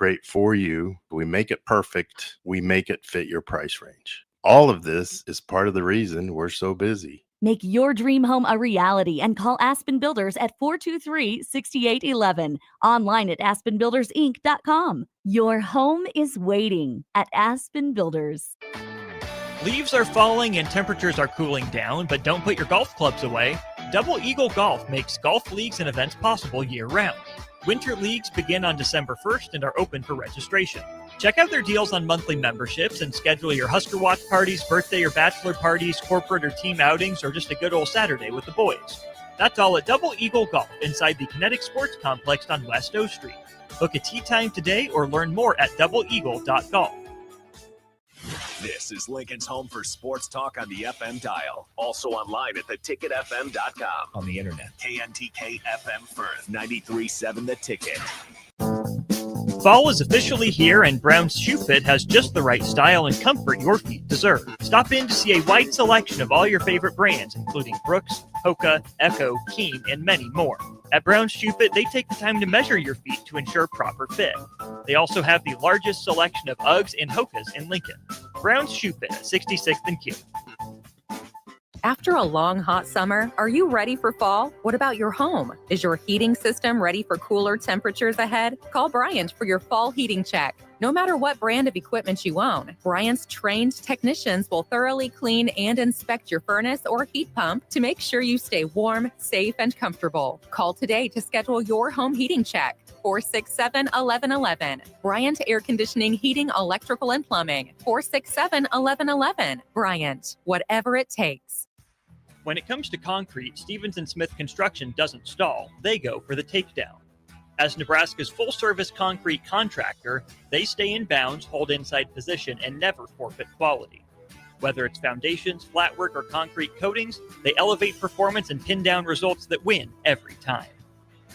great for you. We make it perfect. We make it fit your price range. All of this is part of the reason we're so busy. Make your dream home a reality and call Aspen Builders at 423-6811. Online at aspenbuildersinc.com. Your home is waiting at Aspen Builders. Leaves are falling and temperatures are cooling down, but don't put your golf clubs away. Double Eagle Golf makes golf leagues and events possible year-round. Winter leagues begin on December 1st and are open for registration. Check out their deals on monthly memberships and schedule your Husker Watch parties, birthday or bachelor parties, corporate or team outings, or just a good old Saturday with the boys. That's all at Double Eagle Golf inside the Kinetic Sports Complex on West O Street. Book a tee time today or learn more at doubleeagle.golf. This is Lincoln's home for sports talk on the FM dial. Also online at theticketfm.com. On the internet. KNTK FM Firth, 93.7 The Ticket. Fall is officially here, and Brown's Shoe Fit has just the right style and comfort your feet deserve. Stop in to see a wide selection of all your favorite brands, including Brooks, Hoka, Echo, Keen, and many more. At Brown's Shoe Fit, they take the time to measure your feet to ensure proper fit. They also have the largest selection of Uggs and Hokas in Lincoln. Brown's Shoe Fit at 66th and Q. After a long, hot summer, are you ready for fall? What about your home? Is your heating system ready for cooler temperatures ahead? Call Bryant for your fall heating check. No matter what brand of equipment you own, Bryant's trained technicians will thoroughly clean and inspect your furnace or heat pump to make sure you stay warm, safe, and comfortable. Call today to schedule your home heating check. 467-1111. Bryant Air Conditioning, Heating, Electrical, and Plumbing. 467-1111. Bryant, whatever it takes. When it comes to concrete, Stevens & Smith Construction doesn't stall. They go for the takedown. As Nebraska's full-service concrete contractor, they stay in bounds, hold inside position, and never forfeit quality. Whether it's foundations, flatwork, or concrete coatings, they elevate performance and pin down results that win every time.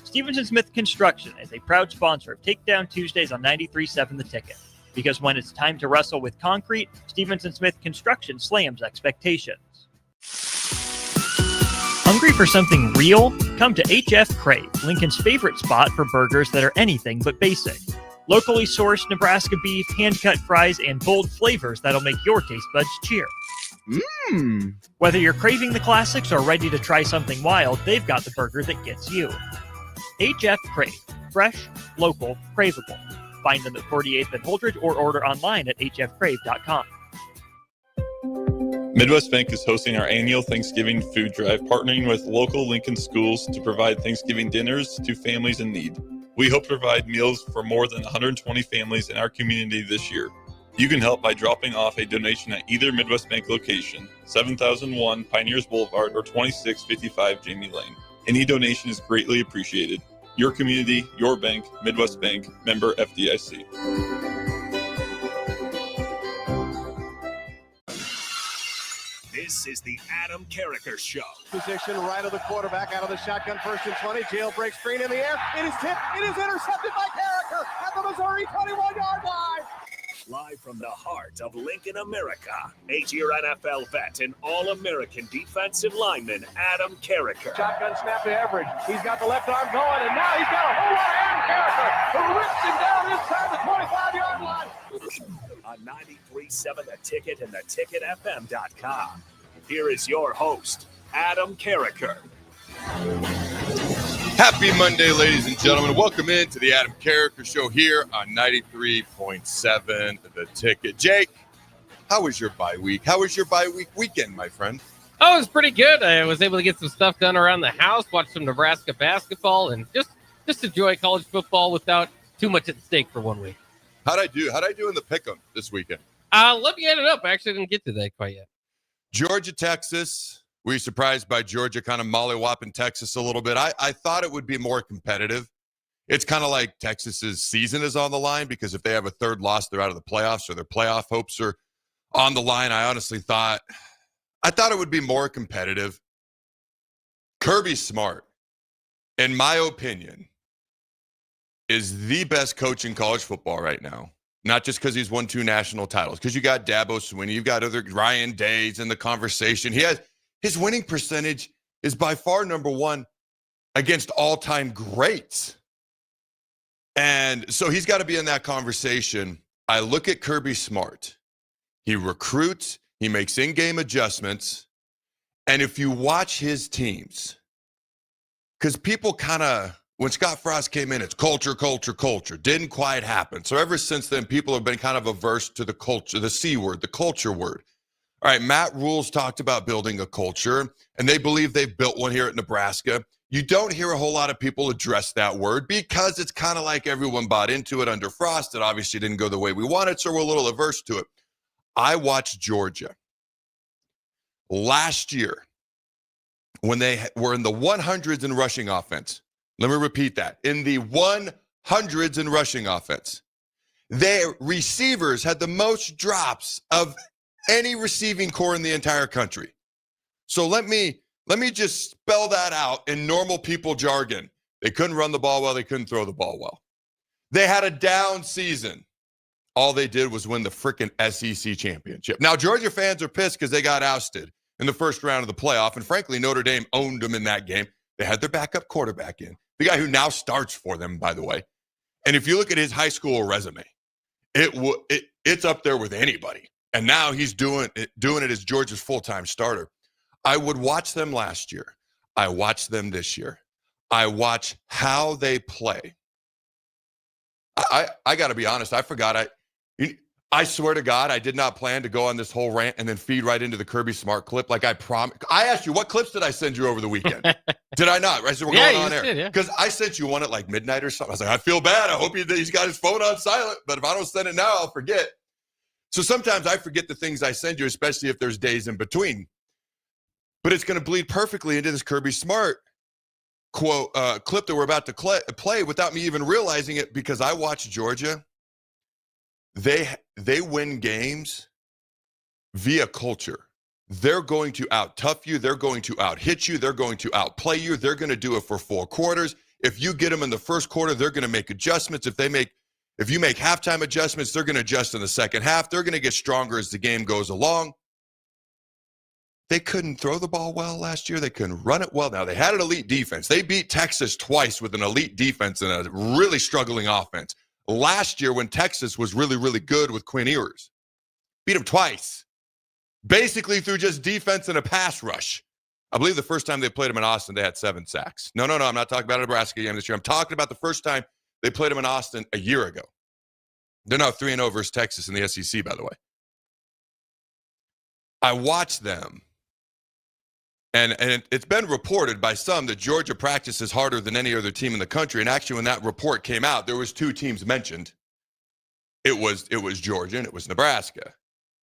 Stevens & Smith Construction is a proud sponsor of Takedown Tuesdays on 93.7 The Ticket. Because when it's time to wrestle with concrete, Stevens & Smith Construction slams expectations. Hungry for something real? Come to HF Crave, Lincoln's favorite spot for burgers that are anything but basic. Locally sourced Nebraska beef, hand-cut fries, and bold flavors that'll make your taste buds cheer. Whether you're craving the classics or ready to try something wild, they've got the burger that gets you. HF Crave. Fresh, local, craveable. Find them at 48th and Holdridge or order online at hfcrave.com. Midwest Bank is hosting our annual Thanksgiving food drive, partnering with local Lincoln schools to provide Thanksgiving dinners to families in need. We hope to provide meals for more than 120 families in our community this year. You can help by dropping off a donation at either Midwest Bank location, 7001 Pioneers Boulevard or 2655 Jamie Lane. Any donation is greatly appreciated. Your community, your bank, Midwest Bank, member FDIC. This is the Adam Carriker Show. Position right of the quarterback, out of the shotgun, 1st and 20. Jailbreak screen in the air. It is tipped. It is intercepted by Carriker at the Missouri 21-yard line. Live from the heart of Lincoln, America, 8-year NFL vet and All-American defensive lineman Adam Carriker. Shotgun snap to Everidge. He's got the left arm going, and now he's got a whole lot of Adam Carriker who rips him down inside the 25-yard line. On 93.7 The Ticket and theticketfm.com. Here is your host, Adam Carriker. Happy Monday, ladies and gentlemen. Welcome into the Adam Carriker Show here on 93.7 The Ticket. Jake, how was your bye week? How was your bye week weekend, my friend? Oh, it was pretty good. I was able to get some stuff done around the house, watch some Nebraska basketball, and just enjoy college football without too much at stake for 1 week. How'd I do in the pick'em this weekend? Let me add it up. I actually didn't get to that quite yet. Georgia, Texas. Were you surprised by Georgia kind of mollywopping Texas a little bit? I thought it would be more competitive. It's kind of like Texas's season is on the line because if they have a third loss, they're out of the playoffs or their playoff hopes are on the line. I honestly thought it would be more competitive. Kirby Smart, in my opinion, is the best coach in college football right now. Not just because he's won 2 national titles, because you got Dabo Swinney, you've got other Ryan Days in the conversation. His winning percentage is by far number 1 against all-time greats. And so he's got to be in that conversation. I look at Kirby Smart. He recruits, he makes in-game adjustments. And if you watch his teams, because people kind of, when Scott Frost came in, it's culture. Didn't quite happen. So ever since then, people have been kind of averse to the culture, the C word, the culture word. All right, Matt Rhule's talked about building a culture, and they believe they've built one here at Nebraska. You don't hear a whole lot of people address that word because it's kind of like everyone bought into it under Frost. It obviously didn't go the way we wanted, so we're a little averse to it. I watched Georgia last year when they were in the 100s in rushing offense. Let me repeat that. In the 100s in rushing offense. Their receivers had the most drops of any receiving core in the entire country. So let me just spell that out in normal people jargon. They couldn't run the ball well. They couldn't throw the ball well. They had a down season. All they did was win the freaking SEC championship. Now, Georgia fans are pissed because they got ousted in the first round of the playoff. And frankly, Notre Dame owned them in that game. They had their backup quarterback in. The guy who now starts for them, by the way. And if you look at his high school resume, it's up there with anybody. And now he's doing it as Georgia's full-time starter. I would watch them last year. I watched them this year. I watch how they play. I got to be honest. I forgot. I swear to God, I did not plan to go on this whole rant and then feed right into the Kirby Smart clip. Like I promised. I asked you, what clips did I send you over the weekend? Did I not? Right, so we're going on air. Because I sent you one at like midnight or something. I was like, I feel bad. I hope he's got his phone on silent. But if I don't send it now, I'll forget. So sometimes I forget the things I send you, especially if there's days in between. But it's going to bleed perfectly into this Kirby Smart quote clip that we're about to play without me even realizing it, because I watched Georgia. They win games via culture. They're going to out-tough you. They're going to out-hit you. They're going to outplay you. They're going to do it for 4 quarters. If you get them in the first quarter, they're going to make adjustments. If you make halftime adjustments, they're going to adjust in the second half. They're going to get stronger as the game goes along. They couldn't throw the ball well last year. They couldn't run it well. Now, they had an elite defense. They beat Texas twice with an elite defense and a really struggling offense. Last year, when Texas was really, really good with Quinn Ewers, beat them twice, basically through just defense and a pass rush. I believe the first time they played them in Austin, they had 7 sacks. No, I'm not talking about a Nebraska game this year. I'm talking about the first time they played them in Austin a year ago. They're now 3-0 versus Texas in the SEC, by the way. I watched them. And it's been reported by some that Georgia practices harder than any other team in the country. And actually, when that report came out, there was 2 teams mentioned. It was Georgia and it was Nebraska.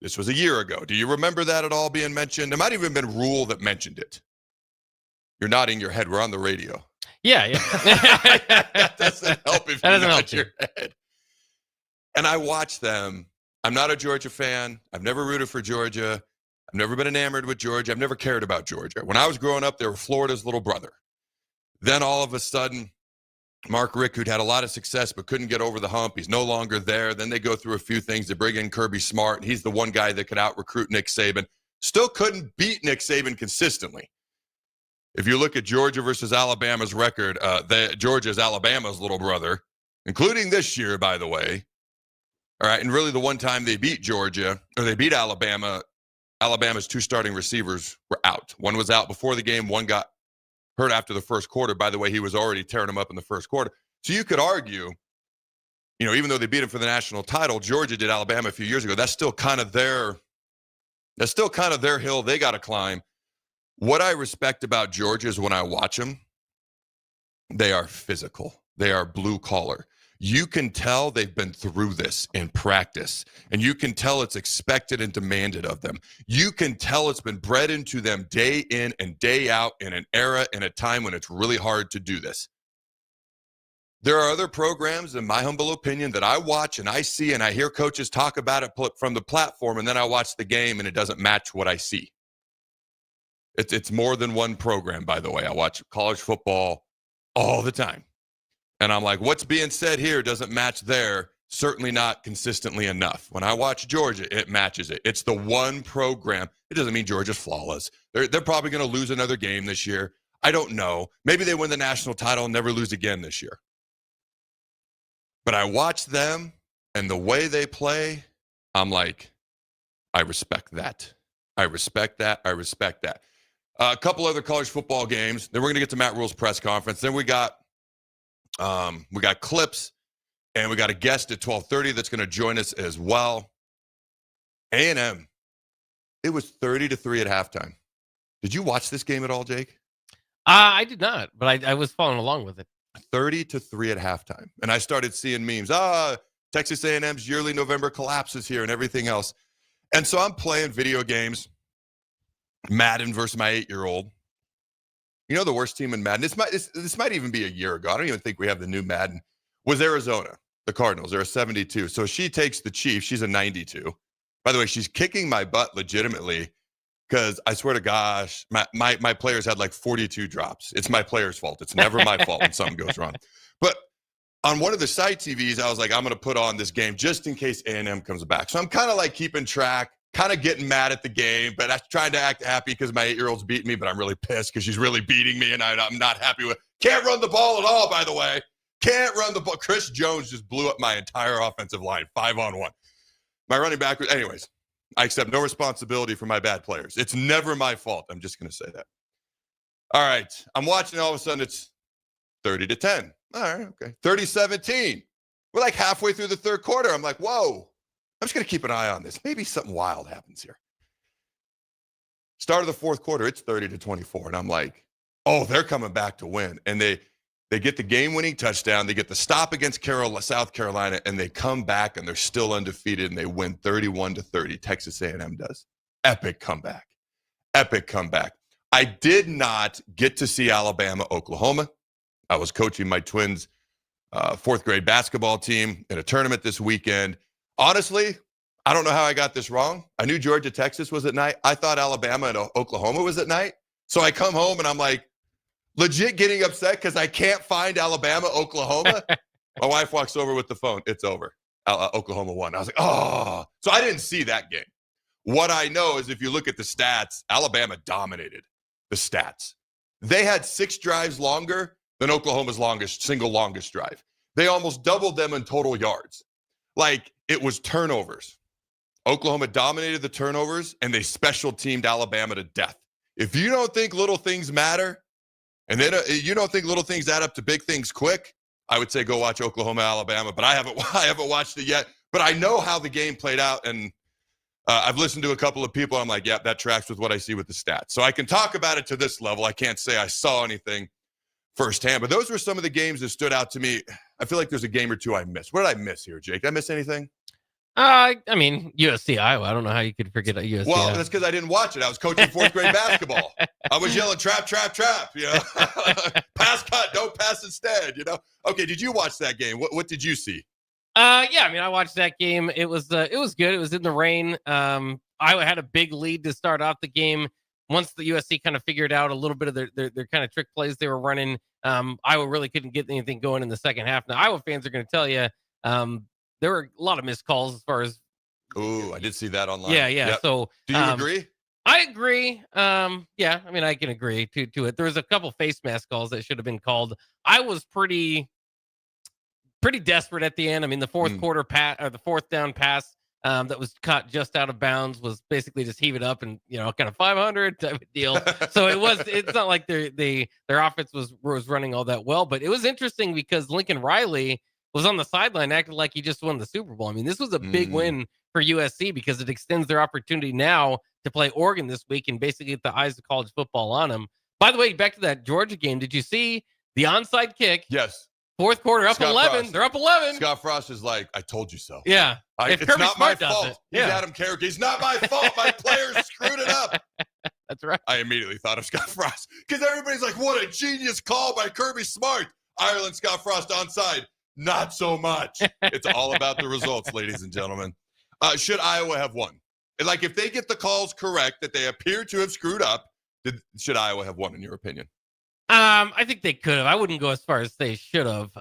This was a year ago. Do you remember that at all being mentioned? It might have even been Rhule that mentioned it. You're nodding your head. We're on the radio. Yeah. That doesn't help if you nod your head. And I watched them. I'm not a Georgia fan. I've never rooted for Georgia. I've never been enamored with Georgia. I've never cared about Georgia. When I was growing up, they were Florida's little brother. Then all of a sudden, Mark Rick, who'd had a lot of success but couldn't get over the hump, he's no longer there. Then they go through a few things. They bring in Kirby Smart, and he's the one guy that could out-recruit Nick Saban. Still couldn't beat Nick Saban consistently. If you look at Georgia versus Alabama's record, Georgia's Alabama's little brother, including this year, by the way. All right, and really the one time they beat Georgia, or they beat Alabama, Alabama's 2 starting receivers were out. One was out before the game. One got hurt after the first quarter. By the way, he was already tearing them up in the first quarter. So you could argue, even though they beat him for the national title, Georgia did Alabama a few years ago. That's still kind of their hill they got to climb. What I respect about Georgia is when I watch them, they are physical. They are blue collar. You can tell they've been through this in practice, and you can tell it's expected and demanded of them. You can tell it's been bred into them day in and day out in an era and a time when it's really hard to do this. There are other programs, in my humble opinion, that I watch and I see and I hear coaches talk about it from the platform, and then I watch the game and it doesn't match what I see. It's more than one program, by the way. I watch college football all the time. And I'm like, what's being said here doesn't match there, certainly not consistently enough. When I watch Georgia, it matches it. It's the one program. It doesn't mean Georgia's flawless. They're probably going to lose another game this year. I don't know. Maybe they win the national title and never lose again this year. But I watch them and the way they play, I'm like, I respect that. I respect that. I respect that. A couple other college football games. Then we're going to get to Matt Rhule's press conference. Then we got clips, and we got a guest at 12:30 that's going to join us as well. A&M, it was 30-3 at halftime. Did you watch this game at all, Jake? I did not, but I was following along with it. 30-3 at halftime. And I started seeing memes. Texas A&M's yearly November collapse is here and everything else. And so I'm playing video games, Madden versus my 8-year-old. You know the worst team in Madden? This might even be a year ago. I don't even think we have the new Madden. Was Arizona, the Cardinals. They're a 72. So she takes the Chiefs. She's a 92. By the way, she's kicking my butt legitimately because I swear to gosh, my players had like 42 drops. It's my player's fault. It's never my fault when something goes wrong. But on one of the side TVs, I was like, I'm going to put on this game just in case A&M comes back. So I'm kind of like keeping track, kind of getting mad at the game, but I'm trying to act happy because my 8-year-old's beating me, but I'm really pissed because she's really beating me, and I'm not happy with. Can't run the ball at all, by the way. Can't run the ball. Chris Jones just blew up my entire offensive line, 5-on-1. My running back, anyways, I accept no responsibility for my bad players. It's never my fault. I'm just going to say that. All right. I'm watching, all of a sudden it's 30-10. All right, okay. 30-17. We're like halfway through the third quarter. I'm like, whoa. I'm just going to keep an eye on this. Maybe something wild happens here. Start of the fourth quarter, it's 30-24. And I'm like, oh, they're coming back to win. And they get the game-winning touchdown. They get the stop against South Carolina, and they come back, and they're still undefeated, and they win 31-30. Texas A&M does. Epic comeback. Epic comeback. I did not get to see Alabama, Oklahoma. I was coaching my twins' fourth grade basketball team in a tournament this weekend. Honestly, I don't know how I got this wrong. I knew Georgia, Texas was at night. I thought Alabama and Oklahoma was at night. So I come home and I'm like, legit getting upset because I can't find Alabama, Oklahoma. My wife walks over with the phone. It's over. Oklahoma won. I was like, oh. So I didn't see that game. What I know is if you look at the stats, Alabama dominated the stats. They had 6 drives longer than Oklahoma's single longest drive. They almost doubled them in total yards. Like, it was turnovers. Oklahoma dominated the turnovers, and they special teamed Alabama to death. If you don't think little things matter, and then you don't think little things add up to big things quick, I would say go watch Oklahoma, Alabama. But I haven't watched it yet. But I know how the game played out, and I've listened to a couple of people. I'm like, yeah, that tracks with what I see with the stats. So I can talk about it to this level. I can't say I saw anything firsthand, but those were some of the games that stood out to me. I feel like there's a game or two I missed. What did I miss here, Jake? Did I miss anything? I mean, USC, Iowa. I don't know how you could forget USC. Well, that's because I didn't watch it. I was coaching fourth grade basketball. I was yelling, trap, trap, trap, you know, pass cut, don't pass instead, you know? Okay. Did you watch that game? What did you see? Yeah, I mean, I watched that game. It was good. It was in the rain. Iowa had a big lead to start off the game. Once the USC kind of figured out a little bit of their kind of trick plays they were running, Iowa really couldn't get anything going in the second half. Now, Iowa fans are going to tell you there were a lot of missed calls as far as. Oh, I did see that online. Yeah. Yep. So, do you agree? I agree. Yeah, I mean, I can agree to it. There was a couple face mask calls that should have been called. I was pretty desperate at the end. I mean, the fourth quarter the fourth down pass that was caught just out of bounds was basically just heave it up and, you know, kind of 500 type of deal. So it's not like their offense was running all that well, but it was interesting because Lincoln Riley was on the sideline acting like he just won the Super Bowl. I mean, this was a big win for USC because it extends their opportunity now to play Oregon this week and basically get the eyes of college football on them. By the way, back to that Georgia game, did you see the onside kick? Yes. Fourth quarter, up Scott 11. Frost. They're up 11. Scott Frost is like, I told you so. Yeah. It's Kirby not Smart my does fault. it. He's Yeah. Adam Carriker. He's not my fault. My players screwed it up. That's right. I immediately thought of Scott Frost because everybody's like, what a genius call by Kirby Smart. Ireland, Scott Frost onside. Not so much. It's all about the results, ladies and gentlemen. Should Iowa have won? Like, if they get the calls correct that they appear to have screwed up, should Iowa have won, in your opinion? I think they could have. I wouldn't go as far as they should have. Do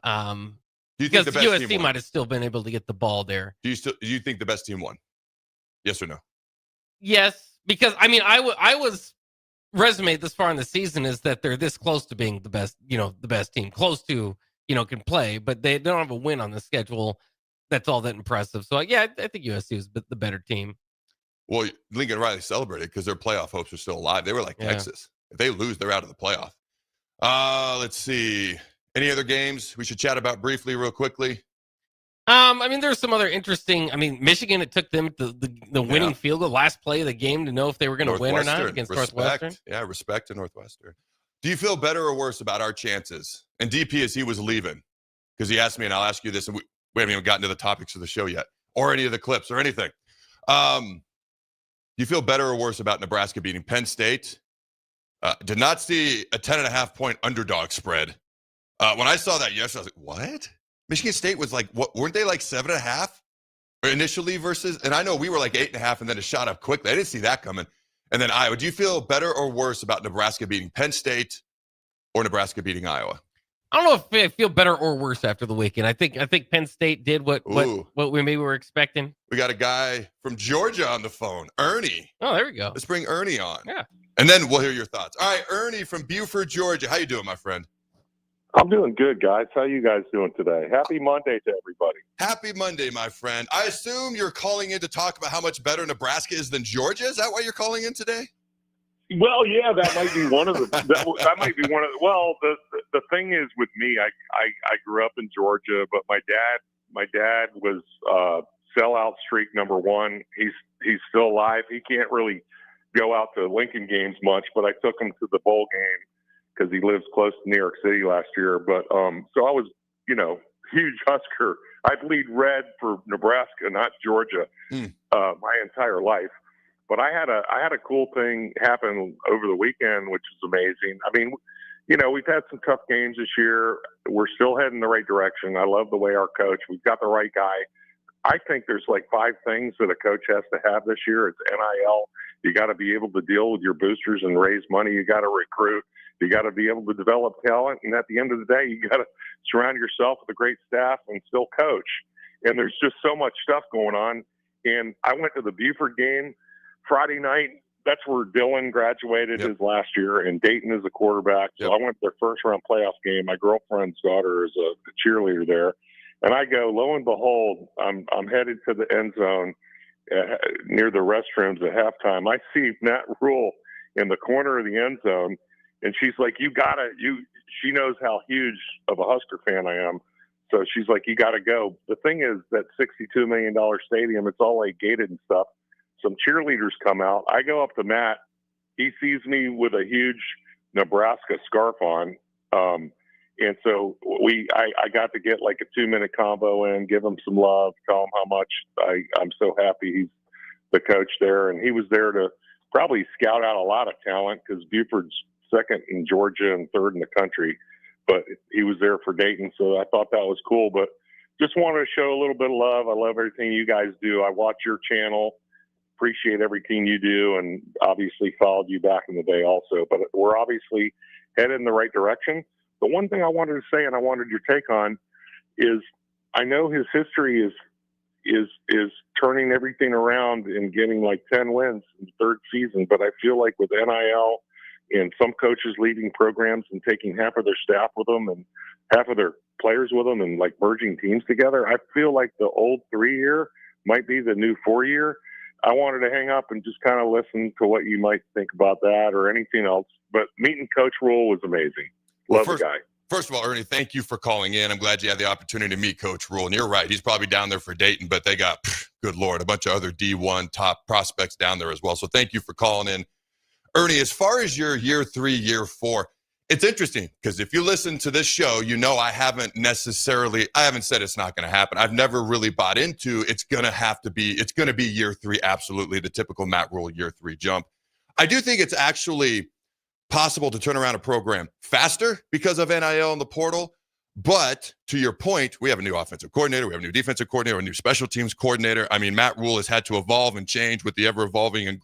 you think because the best team USC won? might have still been able to get the ball there. Do you think the best team won? Yes or no? Yes, because I mean, I was resume this far in the season is that they're this close to being the best, the best team, close to, can play, but they don't have a win on the schedule. That's all that impressive. So yeah, I think USC is the better team. Well, Lincoln Riley celebrated because their playoff hopes are still alive. They were like Texas. If they lose, they're out of the playoff. Let's see. Any other games we should chat about briefly, real quickly? There's some other interesting. Michigan, it took them the winning field goal, last play of the game, to know if they were going to win or not against Northwestern. Yeah, respect to Northwestern. Do you feel better or worse about our chances? And DP, as he was leaving, because he asked me, and I'll ask you this, and we haven't even gotten to the topics of the show yet, or any of the clips or anything. Do you feel better or worse about Nebraska beating Penn State? Did not see a 10.5-point underdog spread. When I saw that yesterday, I was like, what? Michigan State was like, what? Weren't they like 7.5 initially versus? And I know we were like 8.5, and then it shot up quickly. I didn't see that coming. And then Iowa. Do you feel better or worse about Nebraska beating Penn State or Nebraska beating Iowa? I don't know if I feel better or worse after the weekend. I think Penn State did what we maybe were expecting. We got a guy from Georgia on the phone, Ernie. Oh, there we go. Let's bring Ernie on. Yeah. And then we'll hear your thoughts. All right, Ernie from Buford, Georgia. How you doing, my friend? I'm doing good, guys. How you guys doing today? Happy Monday to everybody. Happy Monday, my friend. I assume you're calling in to talk about how much better Nebraska is than Georgia. Is that why you're calling in today? Well, yeah, that might be one of the. that might be one of the. Well, the thing is with me, I grew up in Georgia, but my dad was sellout streak number one. He's still alive. He can't really go out to Lincoln games much, but I took him to the bowl game because he lives close to New York City last year. But so I was, huge Husker. I bleed red for Nebraska, not Georgia, my entire life. But I had a cool thing happen over the weekend, which is amazing. We've had some tough games this year. We're still heading the right direction. I love the way our coach. We've got the right guy. I think there's like 5 things that a coach has to have this year. It's NIL. You got to be able to deal with your boosters and raise money. You got to recruit. You got to be able to develop talent. And at the end of the day, you got to surround yourself with a great staff and still coach. And there's just so much stuff going on. And I went to the Buford game Friday night. That's where Dylan graduated his last year, and Dayton is a quarterback. So I went to their first-round playoff game. My girlfriend's daughter is a cheerleader there. And I go, lo and behold, I'm headed to the end zone near the restrooms at halftime. I see Matt Rhule in the corner of the end zone, and she's like, she knows how huge of a Husker fan I am. So she's like, you got to go. The thing is that $62 million stadium, it's all like gated and stuff. Some cheerleaders come out. I go up to Matt. He sees me with a huge Nebraska scarf on. And so I got to get like a 2-minute combo in, give him some love, tell him how much I'm so happy he's the coach there. And he was there to probably scout out a lot of talent because Buford's second in Georgia and third in the country. But he was there for Dayton, so I thought that was cool. But just wanted to show a little bit of love. I love everything you guys do. I watch your channel. Appreciate everything you do, and obviously followed you back in the day also. But we're obviously headed in the right direction. The one thing I wanted to say, and I wanted your take on, is I know his history is turning everything around and getting like 10 wins in the third season. But I feel like with NIL and some coaches leading programs and taking half of their staff with them and half of their players with them and like merging teams together, I feel like the old 3-year might be the new 4-year. I wanted to hang up and just kind of listen to what you might think about that or anything else. But meeting Coach Rhule was amazing. Love the guy. First of all, Ernie, thank you for calling in. I'm glad you had the opportunity to meet Coach Rhule. And you're right. He's probably down there for Dayton, but they got, good Lord, a bunch of other D1 top prospects down there as well. So thank you for calling in. Ernie, as far as your year 3, year 4, it's interesting because if you listen to this show, I haven't said it's not going to happen. I've never really bought into it's going to be year 3, absolutely, the typical Matt Rhule year 3 jump. I do think it's actually possible to turn around a program faster because of NIL and the portal. But to your point, we have a new offensive coordinator, we have a new defensive coordinator, a new special teams coordinator. I mean, Matt Rhule has had to evolve and change with the ever-evolving and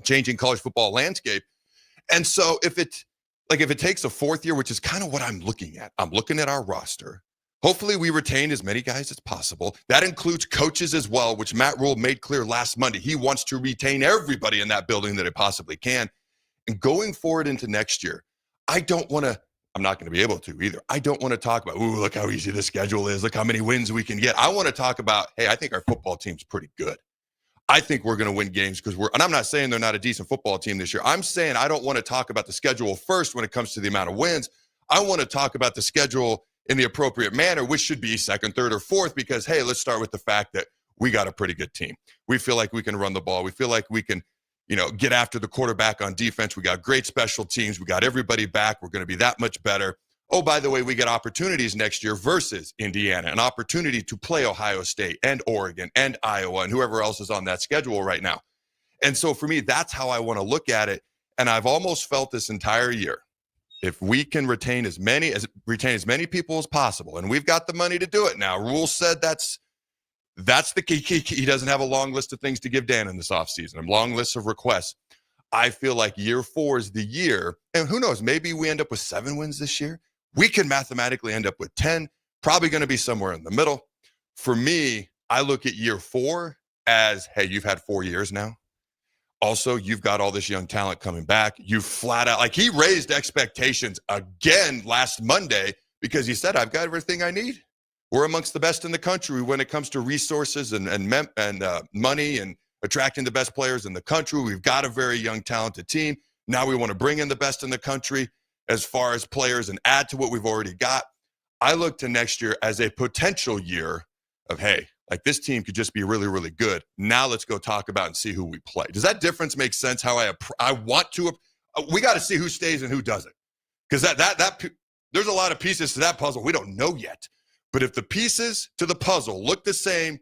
changing college football landscape. And so if it takes a 4th year, which is kind of what I'm looking at our roster. Hopefully we retain as many guys as possible. That includes coaches as well, which Matt Rhule made clear last Monday. He wants to retain everybody in that building that he possibly can. And going forward into next year, I don't want to I'm not going to be able to either. I don't want to talk about, ooh, look how easy the schedule is. Look how many wins we can get. I want to talk about, hey, I think our football team's pretty good. I think we're going to win games because and I'm not saying they're not a decent football team this year. I'm saying I don't want to talk about the schedule first when it comes to the amount of wins. I want to talk about the schedule in the appropriate manner, which should be second, third, or fourth, because, hey, let's start with the fact that we got a pretty good team. We feel like we can run the ball. We feel like we can, get after the quarterback on defense. We got great special teams. We got everybody back. We're going to be that much better. Oh, by the way, we get opportunities next year versus Indiana, an opportunity to play Ohio State and Oregon and Iowa and whoever else is on that schedule right now. And so for me, that's how I want to look at it. And I've almost felt this entire year, if we can retain as many people as possible, and we've got the money to do it now. Rhule said that's the key. He doesn't have a long list of things to give Dan in this offseason, a long list of requests. I feel like year 4 is the year, and who knows, maybe we end up with 7 wins this year. We can mathematically end up with 10, probably going to be somewhere in the middle. For me, I look at year 4 as, hey, you've had 4 years now. Also, you've got all this young talent coming back. You flat out, like he raised expectations again last Monday because he said, I've got everything I need. We're amongst the best in the country when it comes to resources and money and attracting the best players in the country. We've got a very young, talented team. Now we want to bring in the best in the country as far as players and add to what we've already got. I look to next year as a potential year of, hey, like this team could just be really, really good. Now let's go talk about and see who we play. Does that difference make sense? How I want to, we got to see who stays and who doesn't. Because that there's a lot of pieces to that puzzle we don't know yet. But if the pieces to the puzzle look the same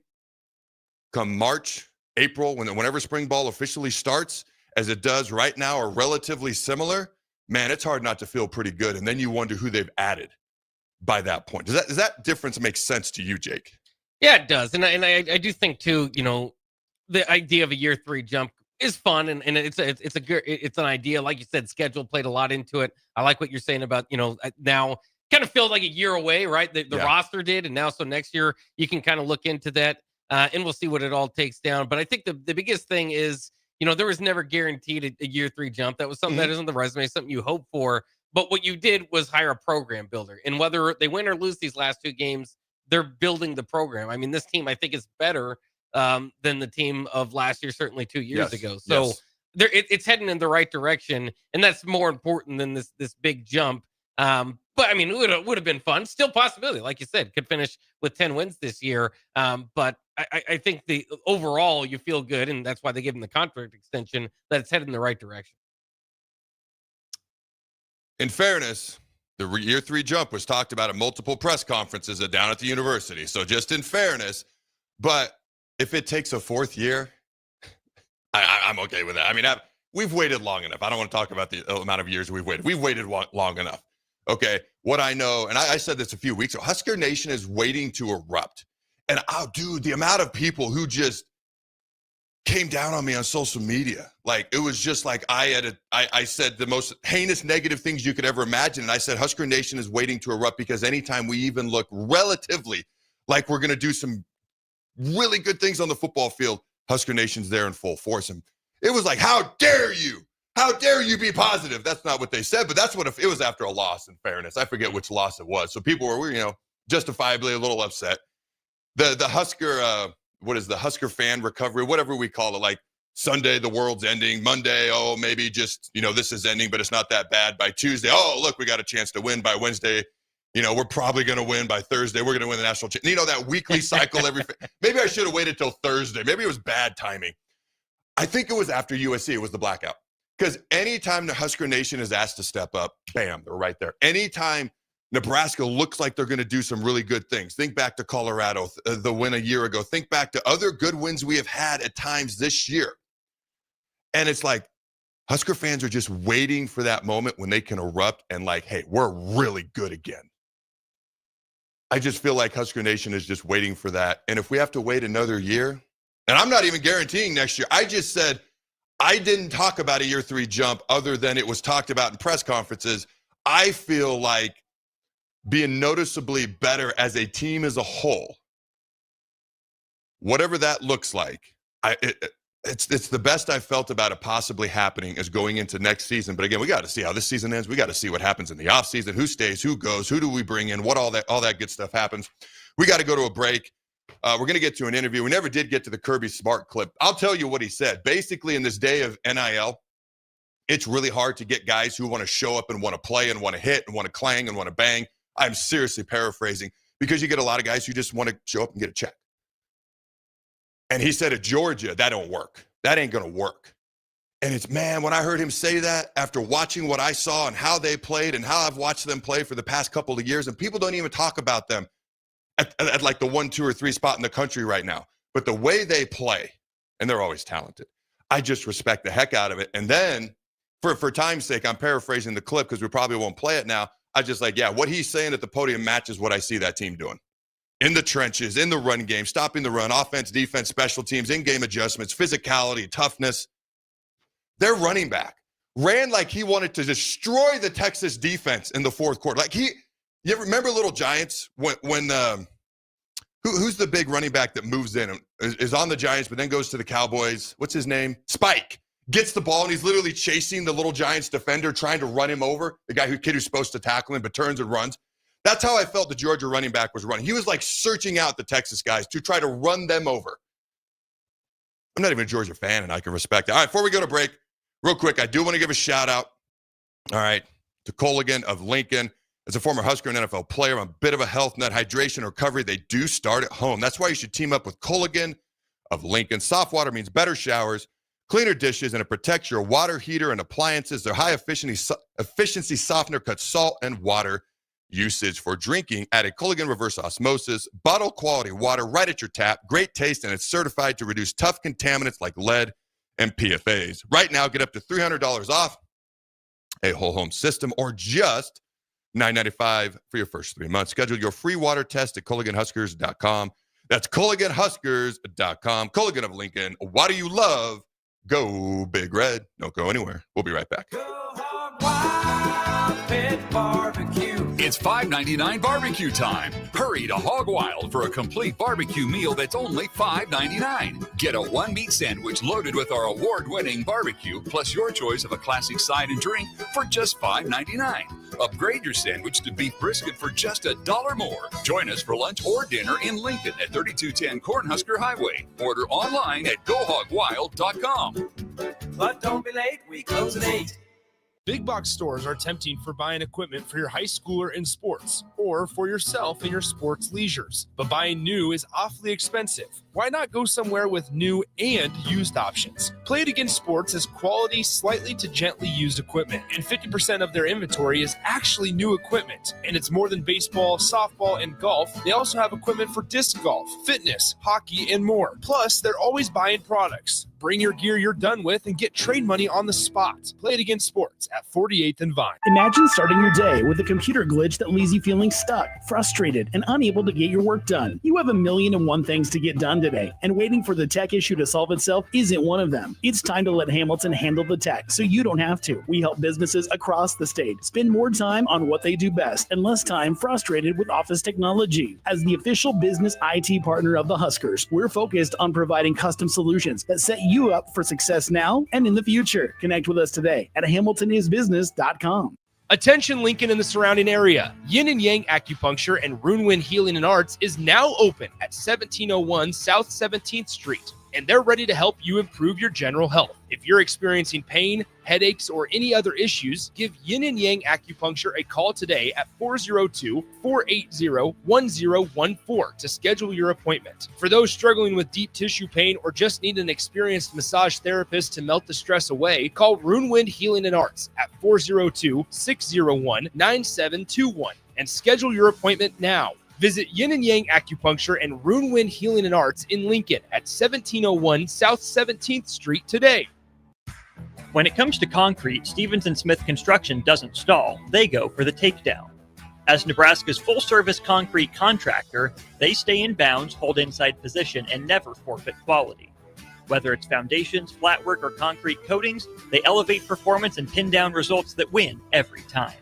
come March, April, whenever spring ball officially starts, as it does right now, are relatively similar, man, it's hard not to feel pretty good. And then you wonder who they've added by that point. Does that difference make sense to you, Jake? Yeah, it does. And I do think too, the idea of a year 3 jump is fun. And it's an idea. Like you said, schedule played a lot into it. I like what you're saying about, now kind of feels like a year away, right? The roster did. And now, so next year you can kind of look into that and we'll see what it all takes down. But I think the biggest thing is, there was never guaranteed a year 3 jump. That was something that is on the resume, something you hope for. But what you did was hire a program builder. And whether they win or lose these last 2 games, they're building the program. I mean, this team, I think, is better than the team of last year, certainly 2 years ago. So it's heading in the right direction. And that's more important than this big jump. But I mean, it would have been fun. Still possibility, like you said, could finish with 10 wins this year. But I think the overall you feel good, and that's why they gave him the contract extension, that it's headed in the right direction. In fairness, the year 3 jump was talked about at multiple press conferences down at the university. So just in fairness, but if it takes a 4th year, I'm okay with that. I mean, we've waited long enough. I don't want to talk about the amount of years we've waited. We've waited long enough. Okay, what I know, and I said this a few weeks ago, Husker Nation is waiting to erupt. And, dude, the amount of people who just came down on me on social media, like it was just like I said the most heinous negative things you could ever imagine. And I said Husker Nation is waiting to erupt because anytime we even look relatively like we're going to do some really good things on the football field, Husker Nation's there in full force. And it was like, how dare you? How dare you be positive? That's not what they said, but that's what it was after a loss, in fairness. I forget which loss it was. So people were, justifiably a little upset. The Husker, what is the Husker fan recovery, whatever we call it, like Sunday, the world's ending. Monday, maybe just, this is ending, but it's not that bad. By Tuesday, look, we got a chance to win. By Wednesday, we're probably going to win. By Thursday, we're going to win the national championship. That weekly cycle. Maybe I should have waited till Thursday. Maybe it was bad timing. I think it was after USC. It was the blackout. Because anytime the Husker Nation is asked to step up, bam, they're right there. Anytime Nebraska looks like they're going to do some really good things. Think back to Colorado, the win a year ago. Think back to other good wins we have had at times this year. And it's like Husker fans are just waiting for that moment when they can erupt and like, hey, we're really good again. I just feel like Husker Nation is just waiting for that. And if we have to wait another year, and I'm not even guaranteeing next year, I just said, I didn't talk about a year 3 jump other than it was talked about in press conferences. I feel like being noticeably better as a team as a whole, whatever that looks like, it's the best I've felt about it possibly happening is going into next season. But again, we got to see how this season ends. We got to see what happens in the offseason, who stays, who goes, who do we bring in, what all that good stuff happens. We got to go to a break. We're going to get to an interview. We never did get to the Kirby Smart clip. I'll tell you what he said. Basically, in this day of NIL, it's really hard to get guys who want to show up and want to play and want to hit and want to clang and want to bang. I'm seriously paraphrasing, because you get a lot of guys who just want to show up and get a check. And he said at Georgia, that don't work. That ain't going to work. And it's, man, when I heard him say that after watching what I saw and how they played and how I've watched them play for the past couple of years, and people don't even talk about them at like the 1, 2, or 3 spot in the country right now. But the way they play, and they're always talented, I just respect the heck out of it. And then for time's sake, I'm paraphrasing the clip because we probably won't play it now. I just like, yeah, what he's saying at the podium matches what I see that team doing. In the trenches, in the run game, stopping the run, offense, defense, special teams, in-game adjustments, physicality, toughness. Their running back ran like he wanted to destroy the Texas defense in the fourth quarter. Like you ever remember Little Giants when who's the big running back that moves in, is on the Giants, but then goes to the Cowboys? What's his name? Spike. Gets the ball, and he's literally chasing the Little Giants defender, trying to run him over, the kid who's supposed to tackle him, but turns and runs. That's how I felt the Georgia running back was running. He was like searching out the Texas guys to try to run them over. I'm not even a Georgia fan, and I can respect it. All right, before we go to break, real quick, I do want to give a shout out, all right, to Colligan of Lincoln. As a former Husker and NFL player, I'm a bit of a health nut. Hydration and recovery, they do start at home. That's why you should team up with Colligan of Lincoln. Soft water means better showers, cleaner dishes, and it protects your water heater and appliances. Their high efficiency softener cuts salt and water usage for drinking. Added Culligan reverse osmosis, bottle quality water right at your tap. Great taste, and it's certified to reduce tough contaminants like lead and PFAs. Right now, get up to $300 off a whole home system, or just $9.95 for your first 3 months. Schedule your free water test at CulliganHuskers.com. That's CulliganHuskers.com. Culligan of Lincoln. Why do you love Go Big Red? Don't go anywhere. We'll be right back. It's $5.99 barbecue time. Hurry to Hog Wild for a complete barbecue meal that's only $5.99. Get a one-meat sandwich loaded with our award-winning barbecue, plus your choice of a classic side and drink for just $5.99. Upgrade your sandwich to beef brisket for just $1 more. Join us for lunch or dinner in Lincoln at 3210 Cornhusker Highway. Order online at GoHogWild.com. But don't be late, we close at 8. Big box stores are tempting for buying equipment for your high schooler in sports or for yourself in your sports leisures. But buying new is awfully expensive. Why not go somewhere with new and used options? Play It Again Sports has quality, slightly to gently used equipment, and 50% of their inventory is actually new equipment. And it's more than baseball, softball, and golf. They also have equipment for disc golf, fitness, hockey, and more. Plus, they're always buying products. Bring your gear you're done with and get trade money on the spot. Play It Again Sports at 48th and Vine. Imagine starting your day with a computer glitch that leaves you feeling stuck, frustrated, and unable to get your work done. You have 1,000,001 things to get done today, and waiting for the tech issue to solve itself isn't one of them. It's time to let Hamilton handle the tech so you don't have to. We help businesses across the state spend more time on what they do best and less time frustrated with office technology. As the official business IT partner of the Huskers, we're focused on providing custom solutions that set you up for success now and in the future. Connect with us today at HamiltonIsBusiness.com. Attention Lincoln and the surrounding area. Yin and Yang Acupuncture and Rhule Healing and Arts is now open at 1701 South 17th Street, and they're ready to help you improve your general health. If you're experiencing pain, headaches, or any other issues, give Yin and Yang Acupuncture a call today at 402-480-1014 to schedule your appointment. For those struggling with deep tissue pain or just need an experienced massage therapist to melt the stress away, call Rhule Healing and Arts at 402-601-9721 and schedule your appointment now. Visit Yin and Yang Acupuncture and Rhule Healing and Arts in Lincoln at 1701 South 17th Street today. When it comes to concrete, Stevens & Smith Construction doesn't stall. They go for the takedown. As Nebraska's full-service concrete contractor, they stay in bounds, hold inside position, and never forfeit quality. Whether it's foundations, flatwork, or concrete coatings, they elevate performance and pin down results that win every time.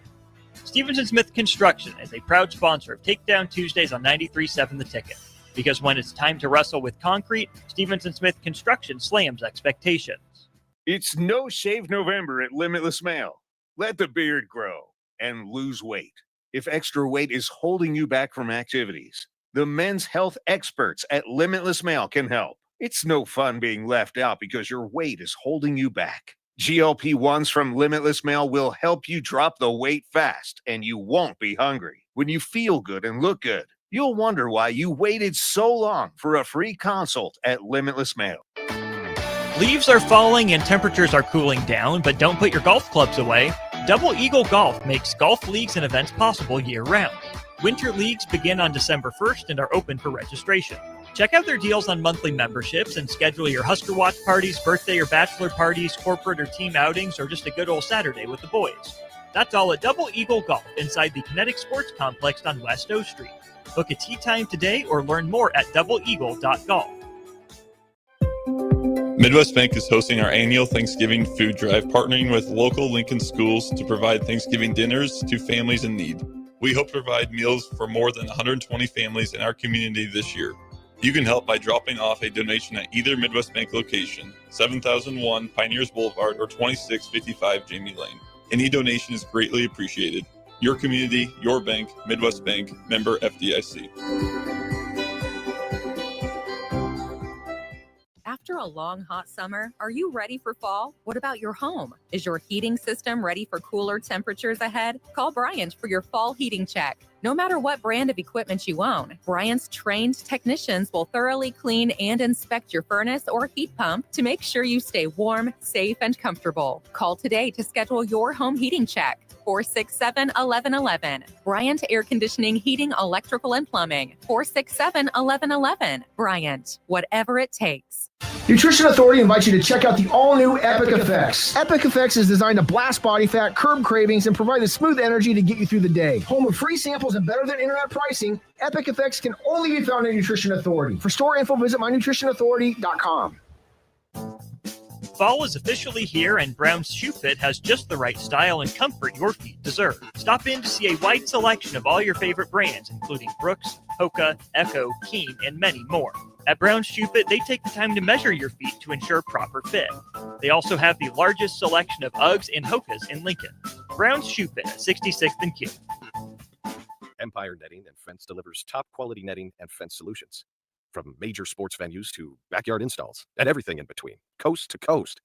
Stevens & Smith Construction is a proud sponsor of Takedown Tuesdays on 93.7 The Ticket. Because when it's time to wrestle with concrete, Stevens & Smith Construction slams expectations. It's No Shave November at Limitless Male. Let the beard grow and lose weight. If extra weight is holding you back from activities, the men's health experts at Limitless Male can help. It's no fun being left out because your weight is holding you back. GLP-1s from Limitless Male will help you drop the weight fast, and you won't be hungry. When you feel good and look good, you'll wonder why you waited so long for a free consult at Limitless Male. Leaves are falling and temperatures are cooling down, but don't put your golf clubs away. Double Eagle Golf makes golf leagues and events possible year-round. Winter leagues begin on December 1st and are open for registration. Check out their deals on monthly memberships and schedule your Husker Watch parties, birthday or bachelor parties, corporate or team outings, or just a good old Saturday with the boys. That's all at Double Eagle Golf inside the Kinetic Sports Complex on West O Street. Book a tee time today or learn more at doubleeagle.golf. Midwest Bank is hosting our annual Thanksgiving food drive, partnering with local Lincoln schools to provide Thanksgiving dinners to families in need. We hope to provide meals for more than 120 families in our community this year. You can help by dropping off a donation at either Midwest Bank location, 7001 Pioneers Boulevard or 2655 Jamie Lane. Any donation is greatly appreciated. Your community, your bank, Midwest Bank, member FDIC. After a long, hot summer, are you ready for fall? What about your home? Is your heating system ready for cooler temperatures ahead? Call Bryant for your fall heating check. No matter what brand of equipment you own, Bryant's trained technicians will thoroughly clean and inspect your furnace or heat pump to make sure you stay warm, safe, and comfortable. Call today to schedule your home heating check. 467-1111. Bryant Air Conditioning, Heating, Electrical, and Plumbing. 467-1111. Bryant, whatever it takes. Nutrition Authority invites you to check out the all-new Epic Effects. Epic Effects is designed to blast body fat, curb cravings, and provide the smooth energy to get you through the day. Home of free samples and better than internet pricing, Epic Effects can only be found at Nutrition Authority. For store info, visit mynutritionauthority.com. Fall is officially here, and Brown's Shoe Fit has just the right style and comfort your feet deserve. Stop in to see a wide selection of all your favorite brands, including Brooks, Hoka, Echo, Keen, and many more. At Brown's Shoe Fit, they take the time to measure your feet to ensure proper fit. They also have the largest selection of Uggs and Hokas in Lincoln. Brown's Shoe Fit at 66th and Q. Empire Netting and Fence delivers top quality netting and fence solutions. From major sports venues to backyard installs and everything in between, coast to coast.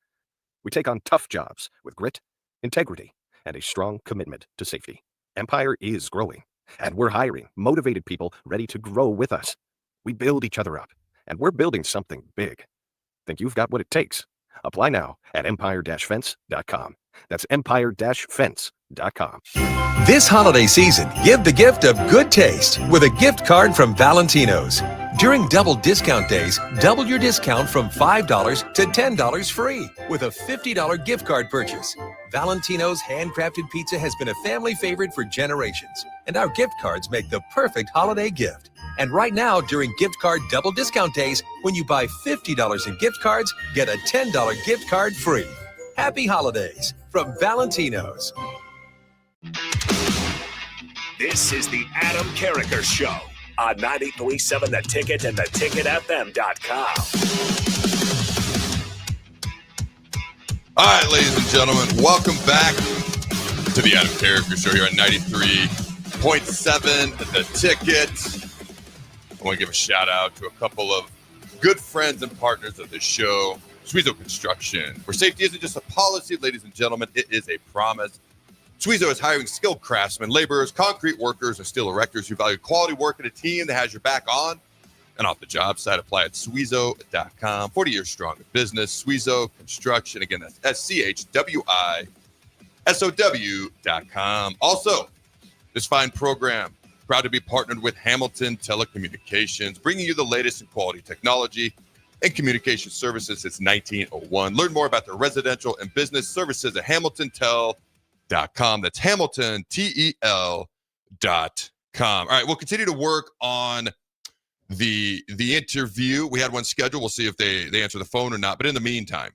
We take on tough jobs with grit, integrity, and a strong commitment to safety. Empire is growing, and we're hiring motivated people ready to grow with us. We build each other up, and we're building something big. Think you've got what it takes? Apply now at empire-fence.com. That's empire-fence.com. This holiday season, give the gift of good taste with a gift card from Valentino's. During double discount days, double your discount from $5 to $10 free with a $50 gift card purchase. Valentino's handcrafted pizza has been a family favorite for generations, and our gift cards make the perfect holiday gift. And right now, during gift card double discount days, when you buy $50 in gift cards, get a $10 gift card free. Happy holidays from Valentino's. This is the Adam Carriker Show on 93.7 The Ticket and theticketfm.com. All right, ladies and gentlemen, welcome back to the Adam Carriker Show here on 93.7 The Ticket. I want to give a shout out to a couple of good friends and partners of this show. Suizo Construction, where safety isn't just a policy, ladies and gentlemen, it is a promise. Suizo is hiring skilled craftsmen, laborers, concrete workers, and steel erectors who value quality work in a team that has your back on and off the job site. Apply at Suizo.com. 40 years strong in business. Suizo Construction. Again, that's SCHWISOW.com. Also, this fine program, proud to be partnered with Hamilton Telecommunications, bringing you the latest in quality technology and communication services since 1901. Learn more about their residential and business services at HamiltonTel.com. That's HamiltonTel.com. All right, we'll continue to work on the interview. We had one scheduled. We'll see if they answer the phone or not. But in the meantime,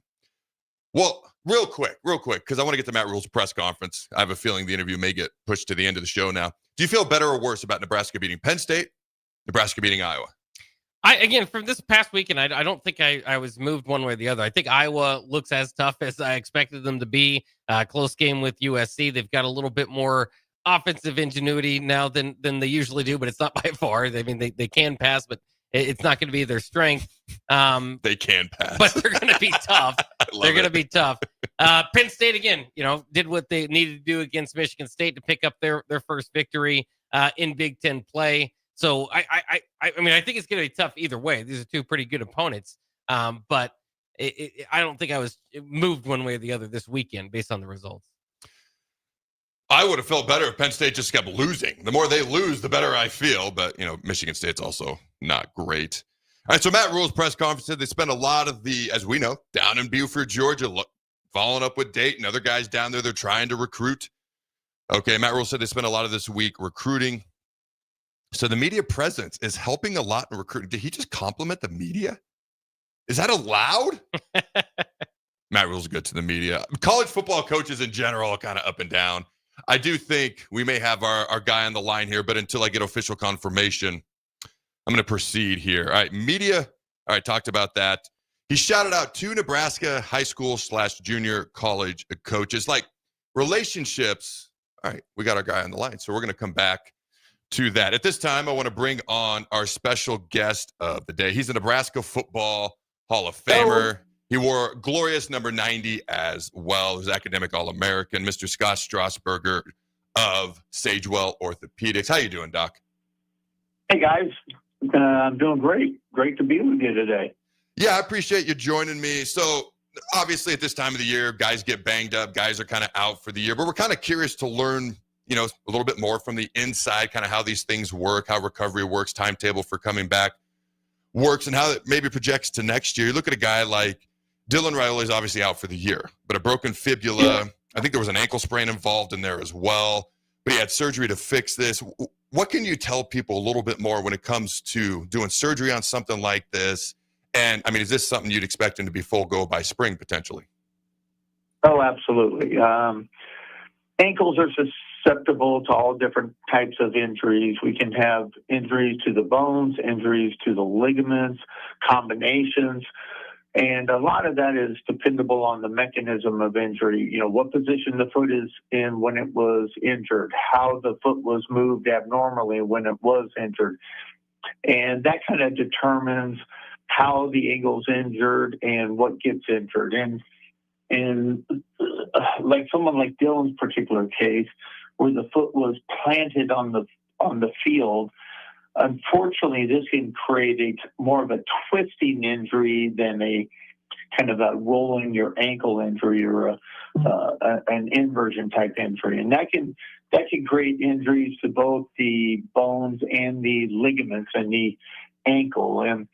well, real quick, because I want to get to Matt Rhule's press conference. I have a feeling the interview may get pushed to the end of the show now. Do you feel better or worse about Nebraska beating Penn State, Nebraska beating Iowa? Again, from this past weekend, I don't think I was moved one way or the other. I think Iowa looks as tough as I expected them to be. Close game with USC. They've got a little bit more offensive ingenuity now than they usually do, but it's not by far. I mean, they can pass, but it's not going to be their strength. They can pass, but they're going to be tough. They're going to be tough. Penn State again, did what they needed to do against Michigan State to pick up their first victory in Big Ten play. So I mean, I think it's going to be tough either way. These are two pretty good opponents, but I don't think I was moved one way or the other this weekend based on the results. I would have felt better if Penn State just kept losing. The more they lose, the better I feel. But, Michigan State's also not great. All right, so Matt Rhule's press conference said they spent a lot of as we know, down in Beaufort, Georgia, following up with Dayton. Other guys down there, they're trying to recruit. Okay, Matt Rhule said they spent a lot of this week recruiting. So the media presence is helping a lot in recruiting. Did he just compliment the media? Is that allowed? Matt Rhule's good to the media. College football coaches in general are kind of up and down. I do think we may have our guy on the line here, but until I get official confirmation, I'm going to proceed here. All right, media. All right, talked about that. He shouted out 2 Nebraska high school / junior college coaches. Like relationships. All right, we got our guy on the line. So we're going to come back to that. At this time, I want to bring on our special guest of the day. He's a Nebraska Football Hall of Famer. He wore glorious number 90 as well. He's academic All-American, Mr. Scott Strasburger of Sagewell Orthopedics. How you doing, Doc? Hey, guys. I'm doing great. Great to be with you today. Yeah, I appreciate you joining me. So, obviously, at this time of the year, guys get banged up. Guys are kind of out for the year. But we're kind of curious to learn a little bit more from the inside, kind of how these things work, how recovery works, timetable for coming back works, and how it maybe projects to next year. You look at a guy like Dylan Rhule is obviously out for the year, but a broken fibula. I think there was an ankle sprain involved in there as well, but he had surgery to fix this. What can you tell people a little bit more when it comes to doing surgery on something like this? And, I mean, is this something you'd expect him to be full go by spring potentially? Oh, absolutely. Ankles are susceptible to all different types of injuries. We can have injuries to the bones, injuries to the ligaments, combinations, and a lot of that is dependable on the mechanism of injury. What position the foot is in when it was injured, how the foot was moved abnormally when it was injured. And that kind of determines how the ankle's injured and what gets injured. And like someone like Dylan's particular case, where the foot was planted on the field, unfortunately, this can create more of a twisting injury than a kind of a rolling your ankle injury or an inversion type injury, and that can create injuries to both the bones and the ligaments in the ankle. And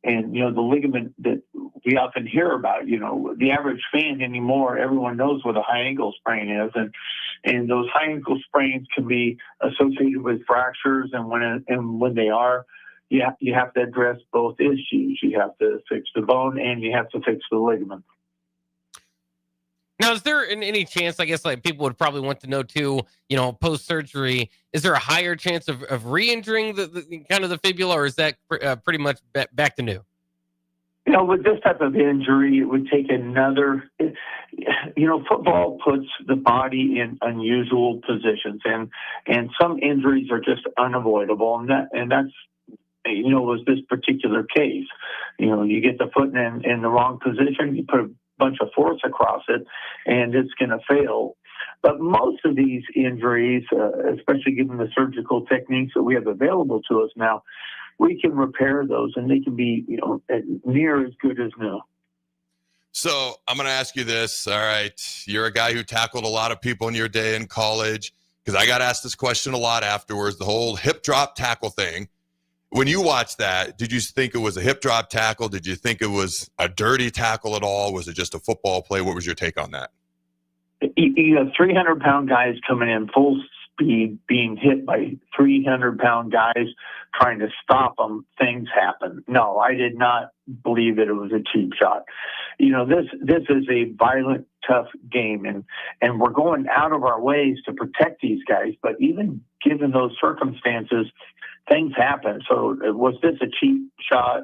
the ligament that we often hear about, the average fan anymore, everyone knows what a high ankle sprain is. And those high ankle sprains can be associated with fractures. And when they are, you have to address both issues. You have to fix the bone and you have to fix the ligament. Now, is there any chance, I guess, like people would probably want to know too, post-surgery, is there a higher chance of re-injuring the kind of the fibula, or is that pretty much back to new? With this type of injury, it would take another, football puts the body in unusual positions, and some injuries are just unavoidable. And that's was this particular case. You get the foot in the wrong position, you put a bunch of force across it, and it's going to fail. But most of these injuries, especially given the surgical techniques that we have available to us now, we can repair those, and they can be, near as good as new. So I'm going to ask you this. All right. You're a guy who tackled a lot of people in your day in college, because I got asked this question a lot afterwards, the whole hip drop tackle thing. When you watched that, did you think it was a hip drop tackle? Did you think it was a dirty tackle at all? Was it just a football play? What was your take on that? You have 300-pound guys coming in full speed, being hit by 300-pound guys trying to stop them. Things happen. No, I did not believe that it was a cheap shot. This is a violent, tough game, and we're going out of our ways to protect these guys. But even given those circumstances, things happen. So was this a cheap shot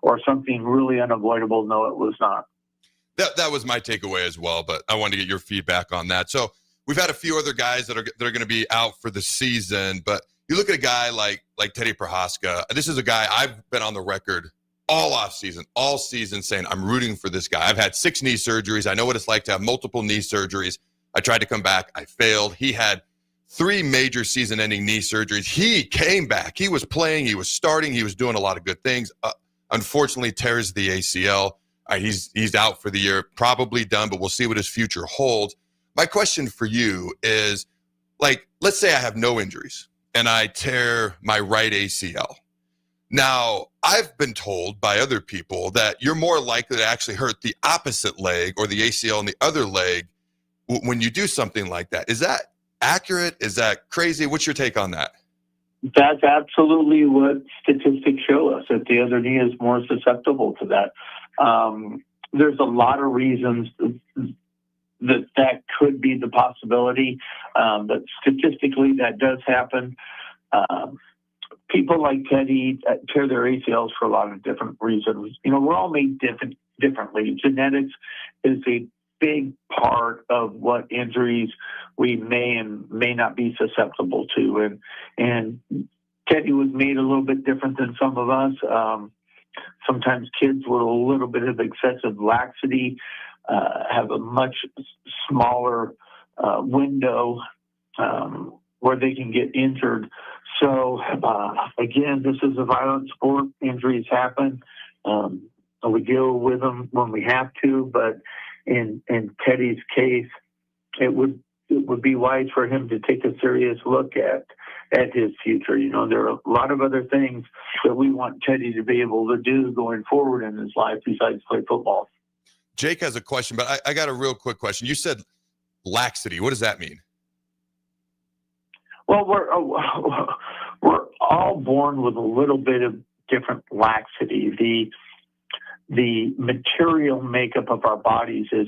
or something really unavoidable? No, it was not. That was my takeaway as well, but I wanted to get your feedback on that. So we've had a few other guys that are going to be out for the season, but you look at a guy like Teddy Prohaska. This is a guy I've been on the record all season saying I'm rooting for this guy. I've had 6 knee surgeries. I know what it's like to have multiple knee surgeries. I tried to come back. I failed. He had 3 major season-ending knee surgeries. He came back. He was playing. He was starting. He was doing a lot of good things. Unfortunately, tears the ACL. He's out for the year, probably done, but we'll see what his future holds. My question for you is, like, let's say I have no injuries and I tear my right ACL. Now, I've been told by other people that you're more likely to actually hurt the opposite leg or the ACL in the other leg when you do something like that. Is that accurate? Is that crazy? What's your take on that? That's absolutely what statistics show us, that the other knee is more susceptible to that. There's a lot of reasons that could be the possibility, but statistically that does happen. People like Teddy tear their ACLs for a lot of different reasons. You know, we're all made differently. Genetics is a big part of what injuries we may and may not be susceptible to. And Teddy was made a little bit different than some of us. Sometimes kids with a little bit of excessive laxity have a much smaller window where they can get injured. So, again, this is a violent sport. Injuries happen. We deal with them when we have to, but in Teddy's case, it would be wise for him to take a serious look at his future. You know, there are a lot of other things that we want Teddy to be able to do going forward in his life besides play football. Jake has a question, but I got a real quick question. You said laxity. What does that mean? Well, we're all born with a little bit of different laxity. The material makeup of our bodies is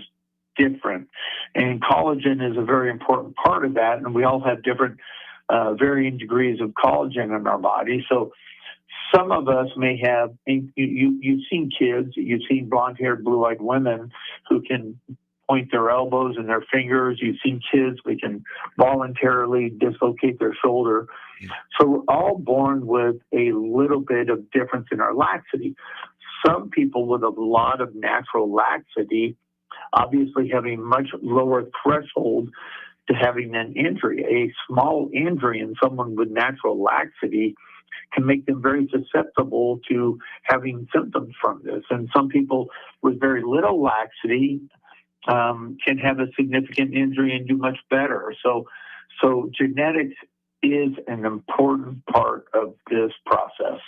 different, and collagen is a very important part of that. And we all have different varying degrees of collagen in our body. So some of us may have, you've seen kids, you've seen blonde-haired, blue-eyed women who can point their elbows and their fingers. You've seen kids who can voluntarily dislocate their shoulder. So we're all born with a little bit of difference in our laxity. Some people with a lot of natural laxity obviously have a much lower threshold to having an injury. A small injury in someone with natural laxity can make them very susceptible to having symptoms from this. And some people with very little laxity can have a significant injury and do much better. So genetics is an important part of this process.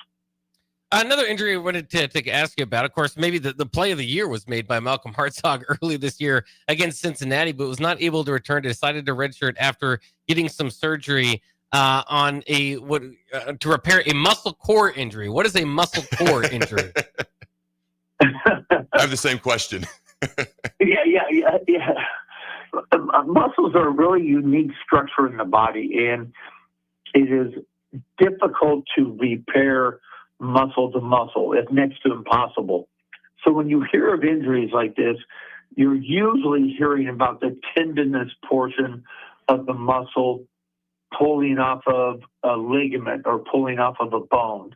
Another injury I wanted to ask you about, of course, maybe the play of the year was made by Malcolm Hartzog early this year against Cincinnati, but was not able to return. Decided to redshirt after getting some surgery on to repair a muscle core injury. What is a muscle core injury? I have the same question. Yeah. Muscles are a really unique structure in the body, and it is difficult to repair muscle to muscle. It's next to impossible. So when you hear of injuries like this, you're usually hearing about the tendinous portion of the muscle pulling off of a ligament or pulling off of a bone.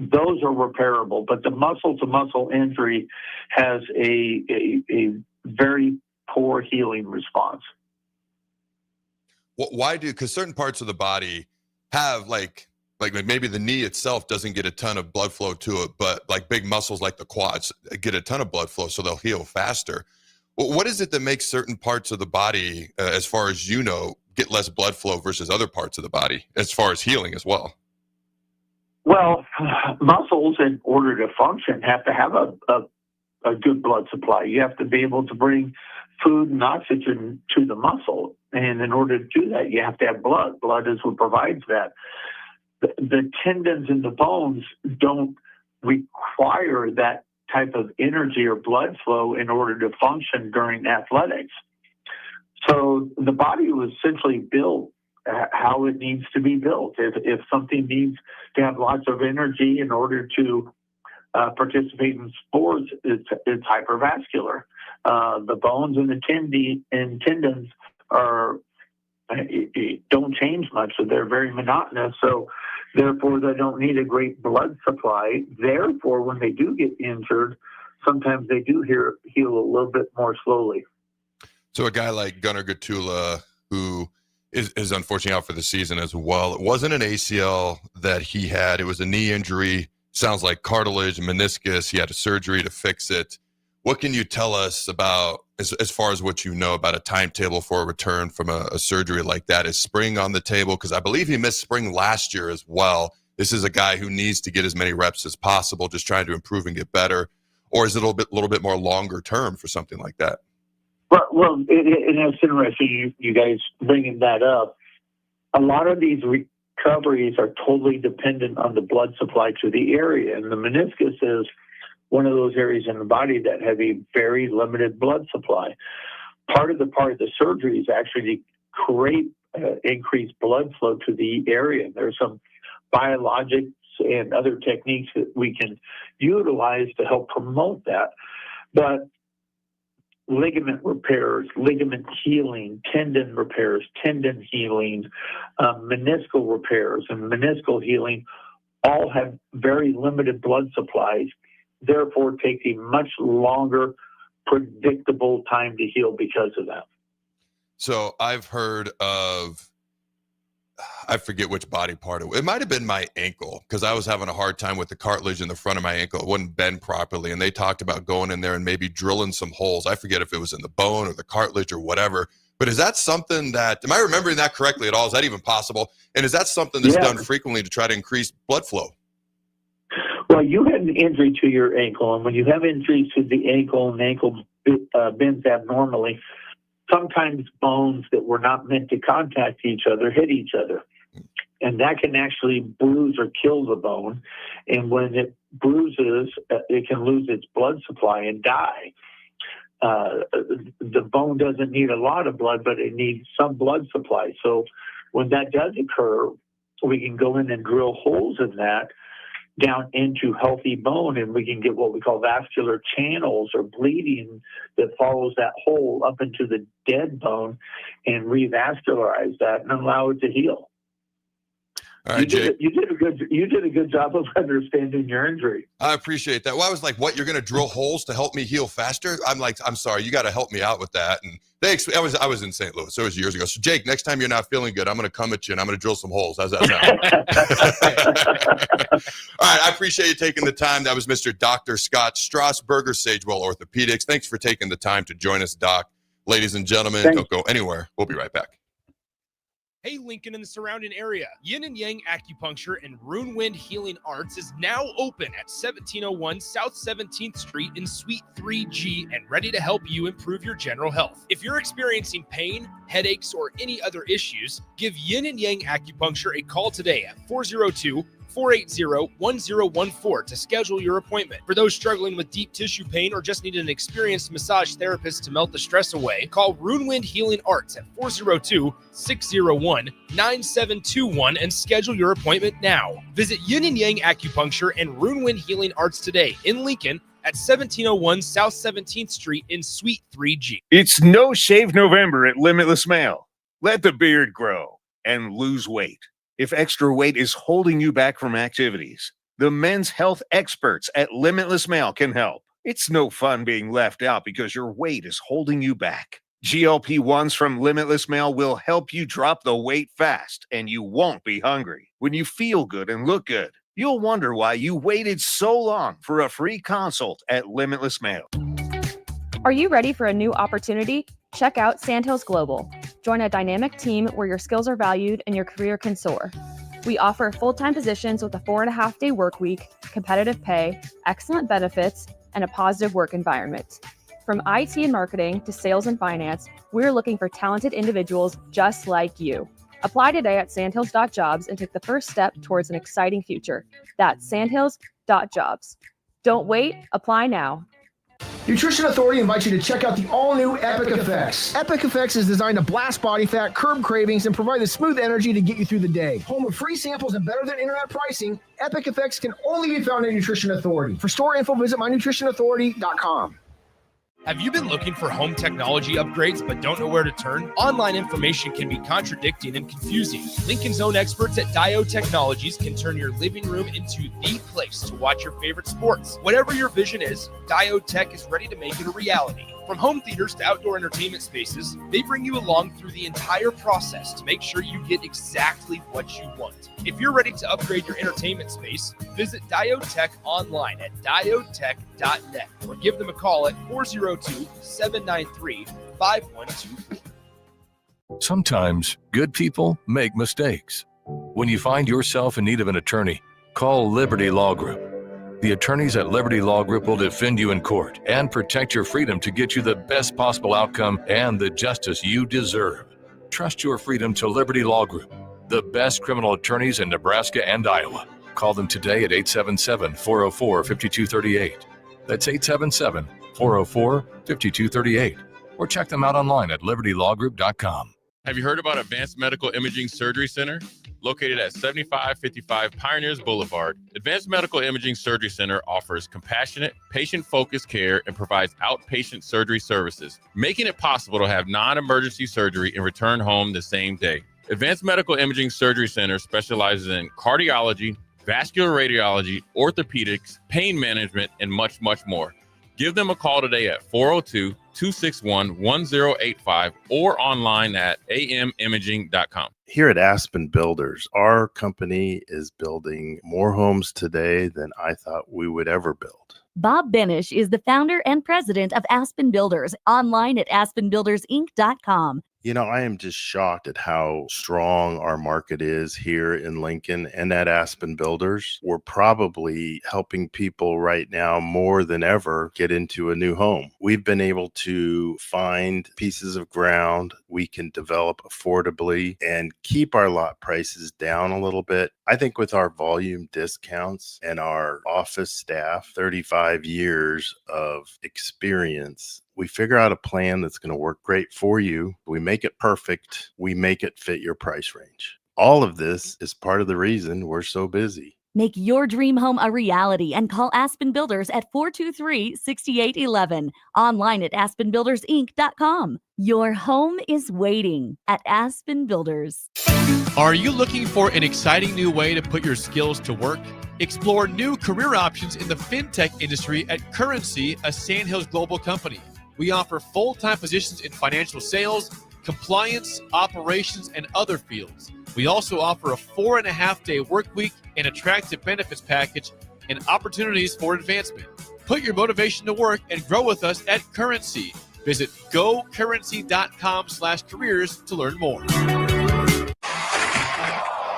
Those are repairable, but the muscle-to-muscle injury has a very poor healing response. Why because certain parts of the body have like maybe the knee itself doesn't get a ton of blood flow to it, but like big muscles like the quads get a ton of blood flow, so they'll heal faster. What is it that makes certain parts of the body, as far as you know, get less blood flow versus other parts of the body as far as healing as well? Well, muscles, in order to function, have to have a good blood supply. You have to be able to bring food and oxygen to the muscle. And in order to do that, you have to have blood. Blood is what provides that. The tendons and the bones don't require that type of energy or blood flow in order to function during athletics. So the body was essentially built how it needs to be built. If something needs to have lots of energy in order to participate in sports, it's hypervascular. The bones and the tendons don't change much, so they're very monotonous. So therefore, they don't need a great blood supply. Therefore, when they do get injured, sometimes they do heal a little bit more slowly. So a guy like Gunnar Gatula, who is unfortunately out for the season as well, it wasn't an ACL that he had. It was a knee injury. Sounds like cartilage, meniscus. He had a surgery to fix it. What can you tell us about, as far as what you know, about a timetable for a return from a surgery like that? Is spring on the table? Because I believe he missed spring last year as well. This is a guy who needs to get as many reps as possible, just trying to improve and get better. Or is it a little bit more longer term for something like that? Well, it's interesting you guys bringing that up. A lot of these recoveries are totally dependent on the blood supply to the area, and the meniscus is one of those areas in the body that have a very limited blood supply. Part of the surgery is actually to create increased blood flow to the area. There's some biologics and other techniques that we can utilize to help promote that. But ligament repairs, ligament healing, tendon repairs, tendon healing, meniscal repairs, and meniscal healing all have very limited blood supplies, therefore take a much longer, predictable time to heal because of that. So I've heard of, I forget which body part it might have been my ankle, because I was having a hard time with the cartilage in the front of my ankle. It wouldn't bend properly, and they talked about going in there and maybe drilling some holes. I forget if it was in the bone or the cartilage or whatever. But is that something that, am I remembering that correctly at all? Is that even possible? And is that something that's done frequently to try to increase blood flow? Well, you had an injury to your ankle, and when you have injuries to the ankle and the ankle bends abnormally, sometimes bones that were not meant to contact each other hit each other. And that can actually bruise or kill the bone. And when it bruises, it can lose its blood supply and die. The bone doesn't need a lot of blood, but it needs some blood supply. So when that does occur, we can go in and drill holes in that down into healthy bone, and we can get what we call vascular channels or bleeding that follows that hole up into the dead bone and revascularize that and allow it to heal. All right, Jake. You did a good job of understanding your injury. I appreciate that. Well, I was like, what, you're going to drill holes to help me heal faster? I'm like, I'm sorry, you got to help me out with that. And I was in St. Louis, so it was years ago. So Jake, next time you're not feeling good, I'm going to come at you and I'm going to drill some holes. How's that sound? All right, I appreciate you taking the time. That was Mr. Dr. Scott Strasburger, Sagewell Orthopedics. Thanks for taking the time to join us, Doc. Ladies and gentlemen, don't go anywhere. We'll be right back. Hey, Lincoln and the surrounding area. Yin and Yang Acupuncture and Rune Wind Healing Arts is now open at 1701 South 17th Street in Suite 3G and ready to help you improve your general health. If you're experiencing pain, headaches, or any other issues, give Yin and Yang Acupuncture a call today at 402-480-1014 to schedule your appointment. For those struggling with deep tissue pain or just need an experienced massage therapist to melt the stress away, call Rune Wind Healing Arts at 402-601-9721 and schedule your appointment now. Visit Yin and Yang Acupuncture and Rune Wind Healing Arts today in Lincoln at 1701 South 17th Street in Suite 3G. It's No Shave November at Limitless Male. Let the beard grow and lose weight. If extra weight is holding you back from activities, the men's health experts at Limitless Male can help. It's no fun being left out because your weight is holding you back. GLP-1s from Limitless Male will help you drop the weight fast, and you won't be hungry. When you feel good and look good, you'll wonder why you waited so long for a free consult at Limitless Male. Are you ready for a new opportunity? Check out Sandhills Global. Join a dynamic team where your skills are valued and your career can soar. We offer full-time positions with a 4.5-day work week, competitive pay, excellent benefits, and a positive work environment. From IT and marketing to sales and finance, we're looking for talented individuals just like you. Apply today at sandhills.jobs and take the first step towards an exciting future. That's sandhills.jobs. Don't wait, apply now. Nutrition Authority invites you to check out the all-new Epic Effects. Epic Effects is designed to blast body fat, curb cravings, and provide the smooth energy to get you through the day. Home of free samples and better than internet pricing, Epic Effects can only be found at Nutrition Authority. For store info, visit mynutritionauthority.com. Have you been looking for home technology upgrades but don't know where to turn? Online information can be contradicting and confusing. Lincoln's own experts at Dio Technologies can turn your living room into the place to watch your favorite sports. Whatever your vision is, Dio Tech is ready to make it a reality. From home theaters to outdoor entertainment spaces, they bring you along through the entire process to make sure you get exactly what you want. If you're ready to upgrade your entertainment space, visit Diotech online at diotech.net or give them a call at 402-793-5124. Sometimes good people make mistakes. When you find yourself in need of an attorney, call Liberty Law Group. The attorneys at Liberty Law Group will defend you in court and protect your freedom to get you the best possible outcome and the justice you deserve. Trust your freedom to Liberty Law Group, the best criminal attorneys in Nebraska and Iowa. Call them today at 877-404-5238. That's 877-404-5238. Or check them out online at libertylawgroup.com. Have you heard about Advanced Medical Imaging Surgery Center? Located at 7555 Pioneers Boulevard, Advanced Medical Imaging Surgery Center offers compassionate, patient-focused care and provides outpatient surgery services, making it possible to have non-emergency surgery and return home the same day. Advanced Medical Imaging Surgery Center specializes in cardiology, vascular radiology, orthopedics, pain management, and much, much more. Give them a call today at 402-261-1085 or online at amimaging.com. Here at Aspen Builders, our company is building more homes today than I thought we would ever build. Bob Benish is the founder and president of Aspen Builders, online at aspenbuildersinc.com. You know, I am just shocked at how strong our market is here in Lincoln and at Aspen Builders. We're probably helping people right now more than ever get into a new home. We've been able to find pieces of ground we can develop affordably and keep our lot prices down a little bit. I think with our volume discounts and our office staff, 35 years of experience, we figure out a plan that's going to work great for you. We make it perfect. We make it fit your price range. All of this is part of the reason we're so busy. Make your dream home a reality and call Aspen Builders at 423-6811. Online at aspenbuildersinc.com. Your home is waiting at Aspen Builders. Are you looking for an exciting new way to put your skills to work? Explore new career options in the fintech industry at Currency, a Sandhills Global company. We offer full-time positions in financial sales, compliance, operations, and other fields. We also offer a 4.5-day work week, an attractive benefits package, and opportunities for advancement. Put your motivation to work and grow with us at Currency. Visit gocurrency.com/careers to learn more.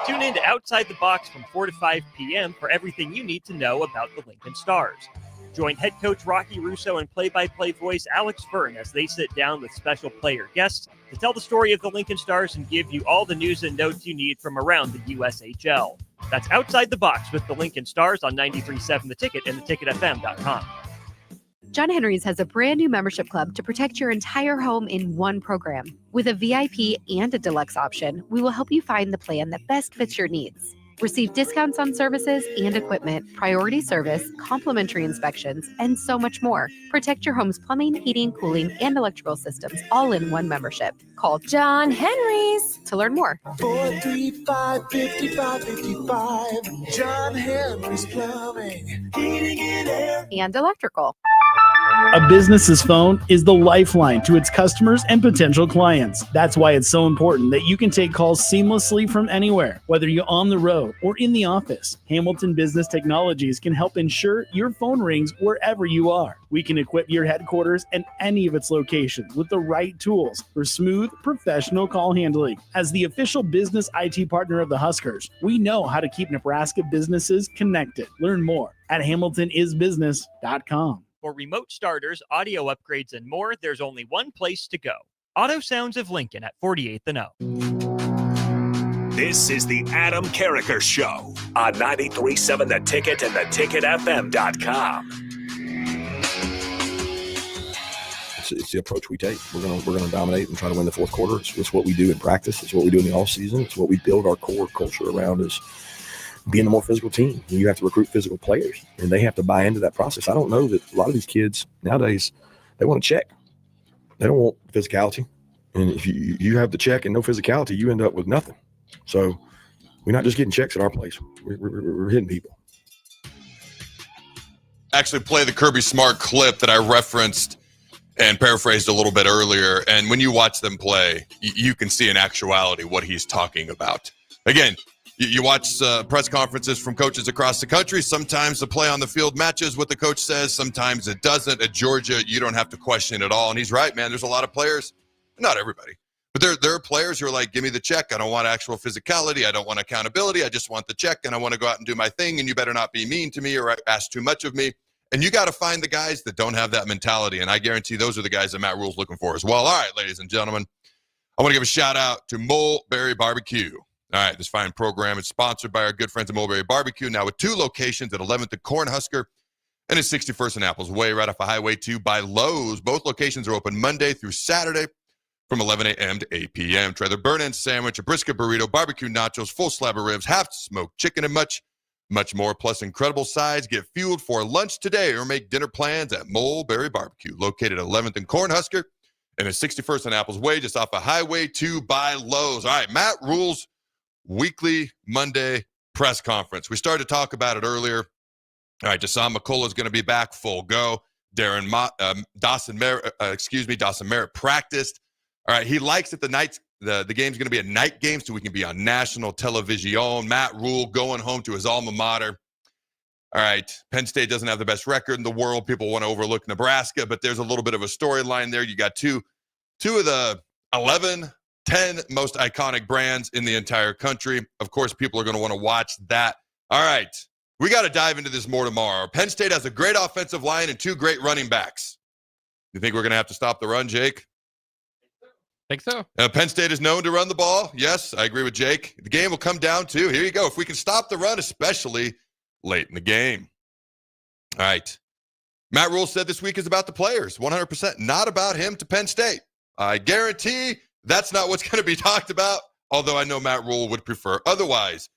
Tune in to Outside the Box from 4 to 5 p.m. for everything you need to know about the Lincoln Stars. Join head coach Rocky Russo and play-by-play voice Alex Fern as they sit down with special player guests to tell the story of the Lincoln Stars and give you all the news and notes you need from around the USHL. That's Outside the Box with the Lincoln Stars on 93.7 The Ticket and theticketfm.com. John Henry's has a brand new membership club to protect your entire home in one program. With a VIP and a deluxe option, we will help you find the plan that best fits your needs. Receive discounts on services and equipment, priority service, complimentary inspections, and so much more. Protect your home's plumbing, heating, cooling, and electrical systems all in one membership. Call John Henry's to learn more. 435-5555. John Henry's Plumbing, Heating and Air, and Electrical. A business's phone is the lifeline to its customers and potential clients. That's why it's so important that you can take calls seamlessly from anywhere, whether you're on the road or in the office. Hamilton Business Technologies can help ensure your phone rings wherever you are. We can equip your headquarters and any of its locations with the right tools for smooth, professional call handling. As the official business IT partner of the Huskers, we know how to keep Nebraska businesses connected. Learn more at hamiltonisbusiness.com. For remote starters, audio upgrades, and more, there's only one place to go. Auto Sounds of Lincoln at 48th and O. This is the Adam Carriker Show on 93.7 The Ticket and theticketfm.com. it's the approach we take. We're gonna dominate and try to win the fourth quarter. It's what we do in practice. It's what we do in the off season. It's what we build our core culture around is being a more physical team. You have to recruit physical players, and they have to buy into that process. I don't know that a lot of these kids nowadays, they want to check. They don't want physicality. And if you have the check and no physicality, you end up with nothing. So we're not just getting checks at our place. We're hitting people. Actually play the Kirby Smart clip that I referenced and paraphrased a little bit earlier. And when you watch them play, you can see in actuality what he's talking about. Again, you watch press conferences from coaches across the country. Sometimes the play on the field matches what the coach says. Sometimes it doesn't. At Georgia, you don't have to question it all. And he's right, man. There's a lot of players, not everybody, but there are players who are like, give me the check. I don't want actual physicality. I don't want accountability. I just want the check, and I want to go out and do my thing, and you better not be mean to me or ask too much of me. And you got to find the guys that don't have that mentality, and I guarantee those are the guys that Matt Rhule's looking for as well. All right, ladies and gentlemen, I want to give a shout-out to Mulberry Barbecue. All right, this fine program is sponsored by our good friends at Mulberry Barbecue, now with 2 locations at 11th and Cornhusker and at 61st and Apples Way, right off of Highway 2 by Lowe's. Both locations are open Monday through Saturday from 11 a.m. to 8 p.m. Try their burn-in sandwich, a brisket burrito, barbecue nachos, full slab of ribs, half-smoked chicken, and much more, plus incredible sides. Get fueled for lunch today or make dinner plans at Mulberry Barbecue, located at 11th and Cornhusker and at 61st and Apples Way, just off of Highway 2 by Lowe's. All right, Matt Rhule's weekly Monday press conference. We started to talk about it earlier. All right, Jason McCullough is going to be back full go. Dawson Merritt practiced. All right, he likes that the game's going to be a night game so we can be on national television. Matt Rhule going home to his alma mater. All right, Penn State doesn't have the best record in the world. People want to overlook Nebraska, but there's a little bit of a storyline there. You got two of the 10 most iconic brands in the entire country. Of course, people are going to want to watch that. All right, we got to dive into this more tomorrow. Penn State has a great offensive line and 2 great running backs. You think we're going to have to stop the run, Jake? Think so. Penn State is known to run the ball. Yes, I agree with Jake. The game will come down to, here you go, if we can stop the run, especially late in the game. All right. Matt Rhule said this week is about the players, 100%, not about him to Penn State. I guarantee that's not what's going to be talked about, although I know Matt Rhule would prefer otherwise.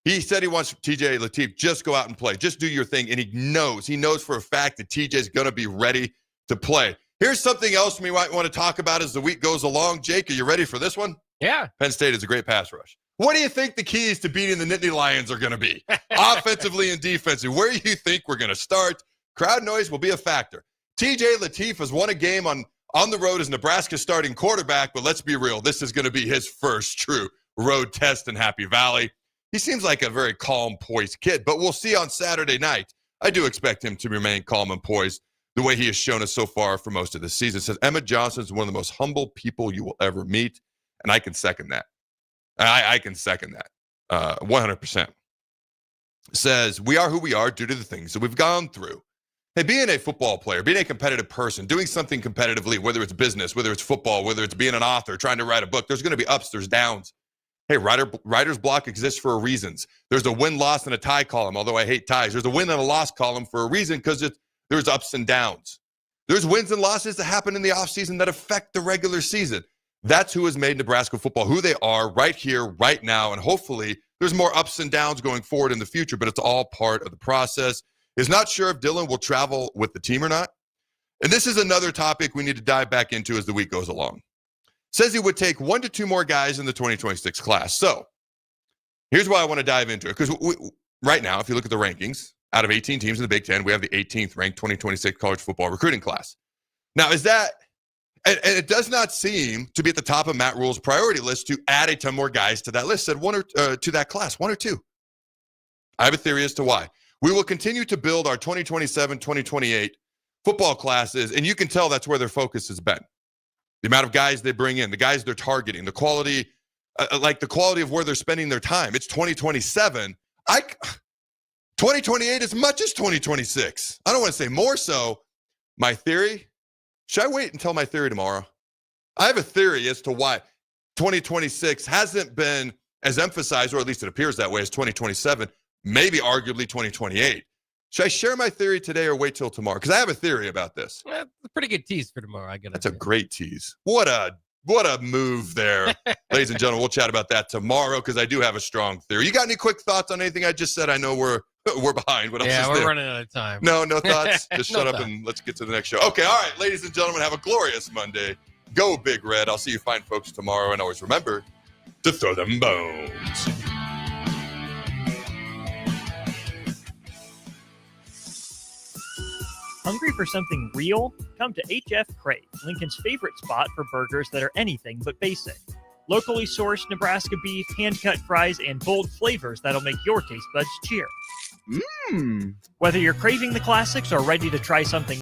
He said he wants TJ Lateef, just go out and play. Just do your thing. And he knows for a fact that TJ is going to be ready to play. Here's something else we might want to talk about as the week goes along. Jake, are you ready for this one? Yeah. Penn State is a great pass rush. What do you think the keys to beating the Nittany Lions are going to be? Offensively and defensively. Where do you think we're going to start? Crowd noise will be a factor. TJ Lateef has won a game on the road as Nebraska's starting quarterback, but let's be real. This is going to be his first true road test in Happy Valley. He seems like a very calm, poised kid, but we'll see on Saturday night. I do expect him to remain calm and poised the way he has shown us so far for most of the season. It says Emmett Johnson is one of the most humble people you will ever meet, and I can second that. I can second that 100%. Says, we are who we are due to the things that we've gone through. Hey, being a football player, being a competitive person, doing something competitively, whether it's business, whether it's football, whether it's being an author, trying to write a book, there's going to be ups, there's downs. Hey, writer's block exists for a reason. There's a win, loss, and a tie column, although I hate ties. There's a win and a loss column for a reason because there's ups and downs. There's wins and losses that happen in the offseason that affect the regular season. That's who has made Nebraska football who they are right here, right now, and hopefully there's more ups and downs going forward in the future, but it's all part of the process. Is not sure if Dylan will travel with the team or not. And this is another topic we need to dive back into as the week goes along. Says he would take 1 to 2 more guys in the 2026 class. So here's why I want to dive into it. Because right now, if you look at the rankings, out of 18 teams in the Big Ten, we have the 18th ranked 2026 college football recruiting class. Now, is that, and it does not seem to be at the top of Matt Rhule's priority list to add a ton more guys to that list, said to that class, 1 or 2. I have a theory as to why. We will continue to build our 2027, 2028 football classes, and you can tell that's where their focus has been. The amount of guys they bring in, the guys they're targeting, the quality, the quality of where they're spending their time. It's 2027. 2028 as much as 2026. I don't want to say more so. My theory, should I wait and tell my theory tomorrow? I have a theory as to why 2026 hasn't been as emphasized, or at least it appears that way, as 2027, maybe arguably 2028. Should I share my theory today or wait till tomorrow? Because I have a theory about this. pretty good tease for tomorrow. I gotta. That's a great tease. What a move there, ladies and gentlemen. We'll chat about that tomorrow because I do have a strong theory. You got any quick thoughts on anything I just said? I know we're behind. What else is we're there? running out of time. No thoughts. Just No shut up thoughts. and let's get to the next show. Okay, all right, ladies and gentlemen, have a glorious Monday. Go Big Red. I'll see you fine folks tomorrow, and always remember to throw them bones. Hungry for something real? Come to HF Crave, Lincoln's favorite spot for burgers that are anything but basic. Locally sourced Nebraska beef, hand-cut fries, and bold flavors that'll make your taste buds cheer. Whether you're craving the classics or ready to try something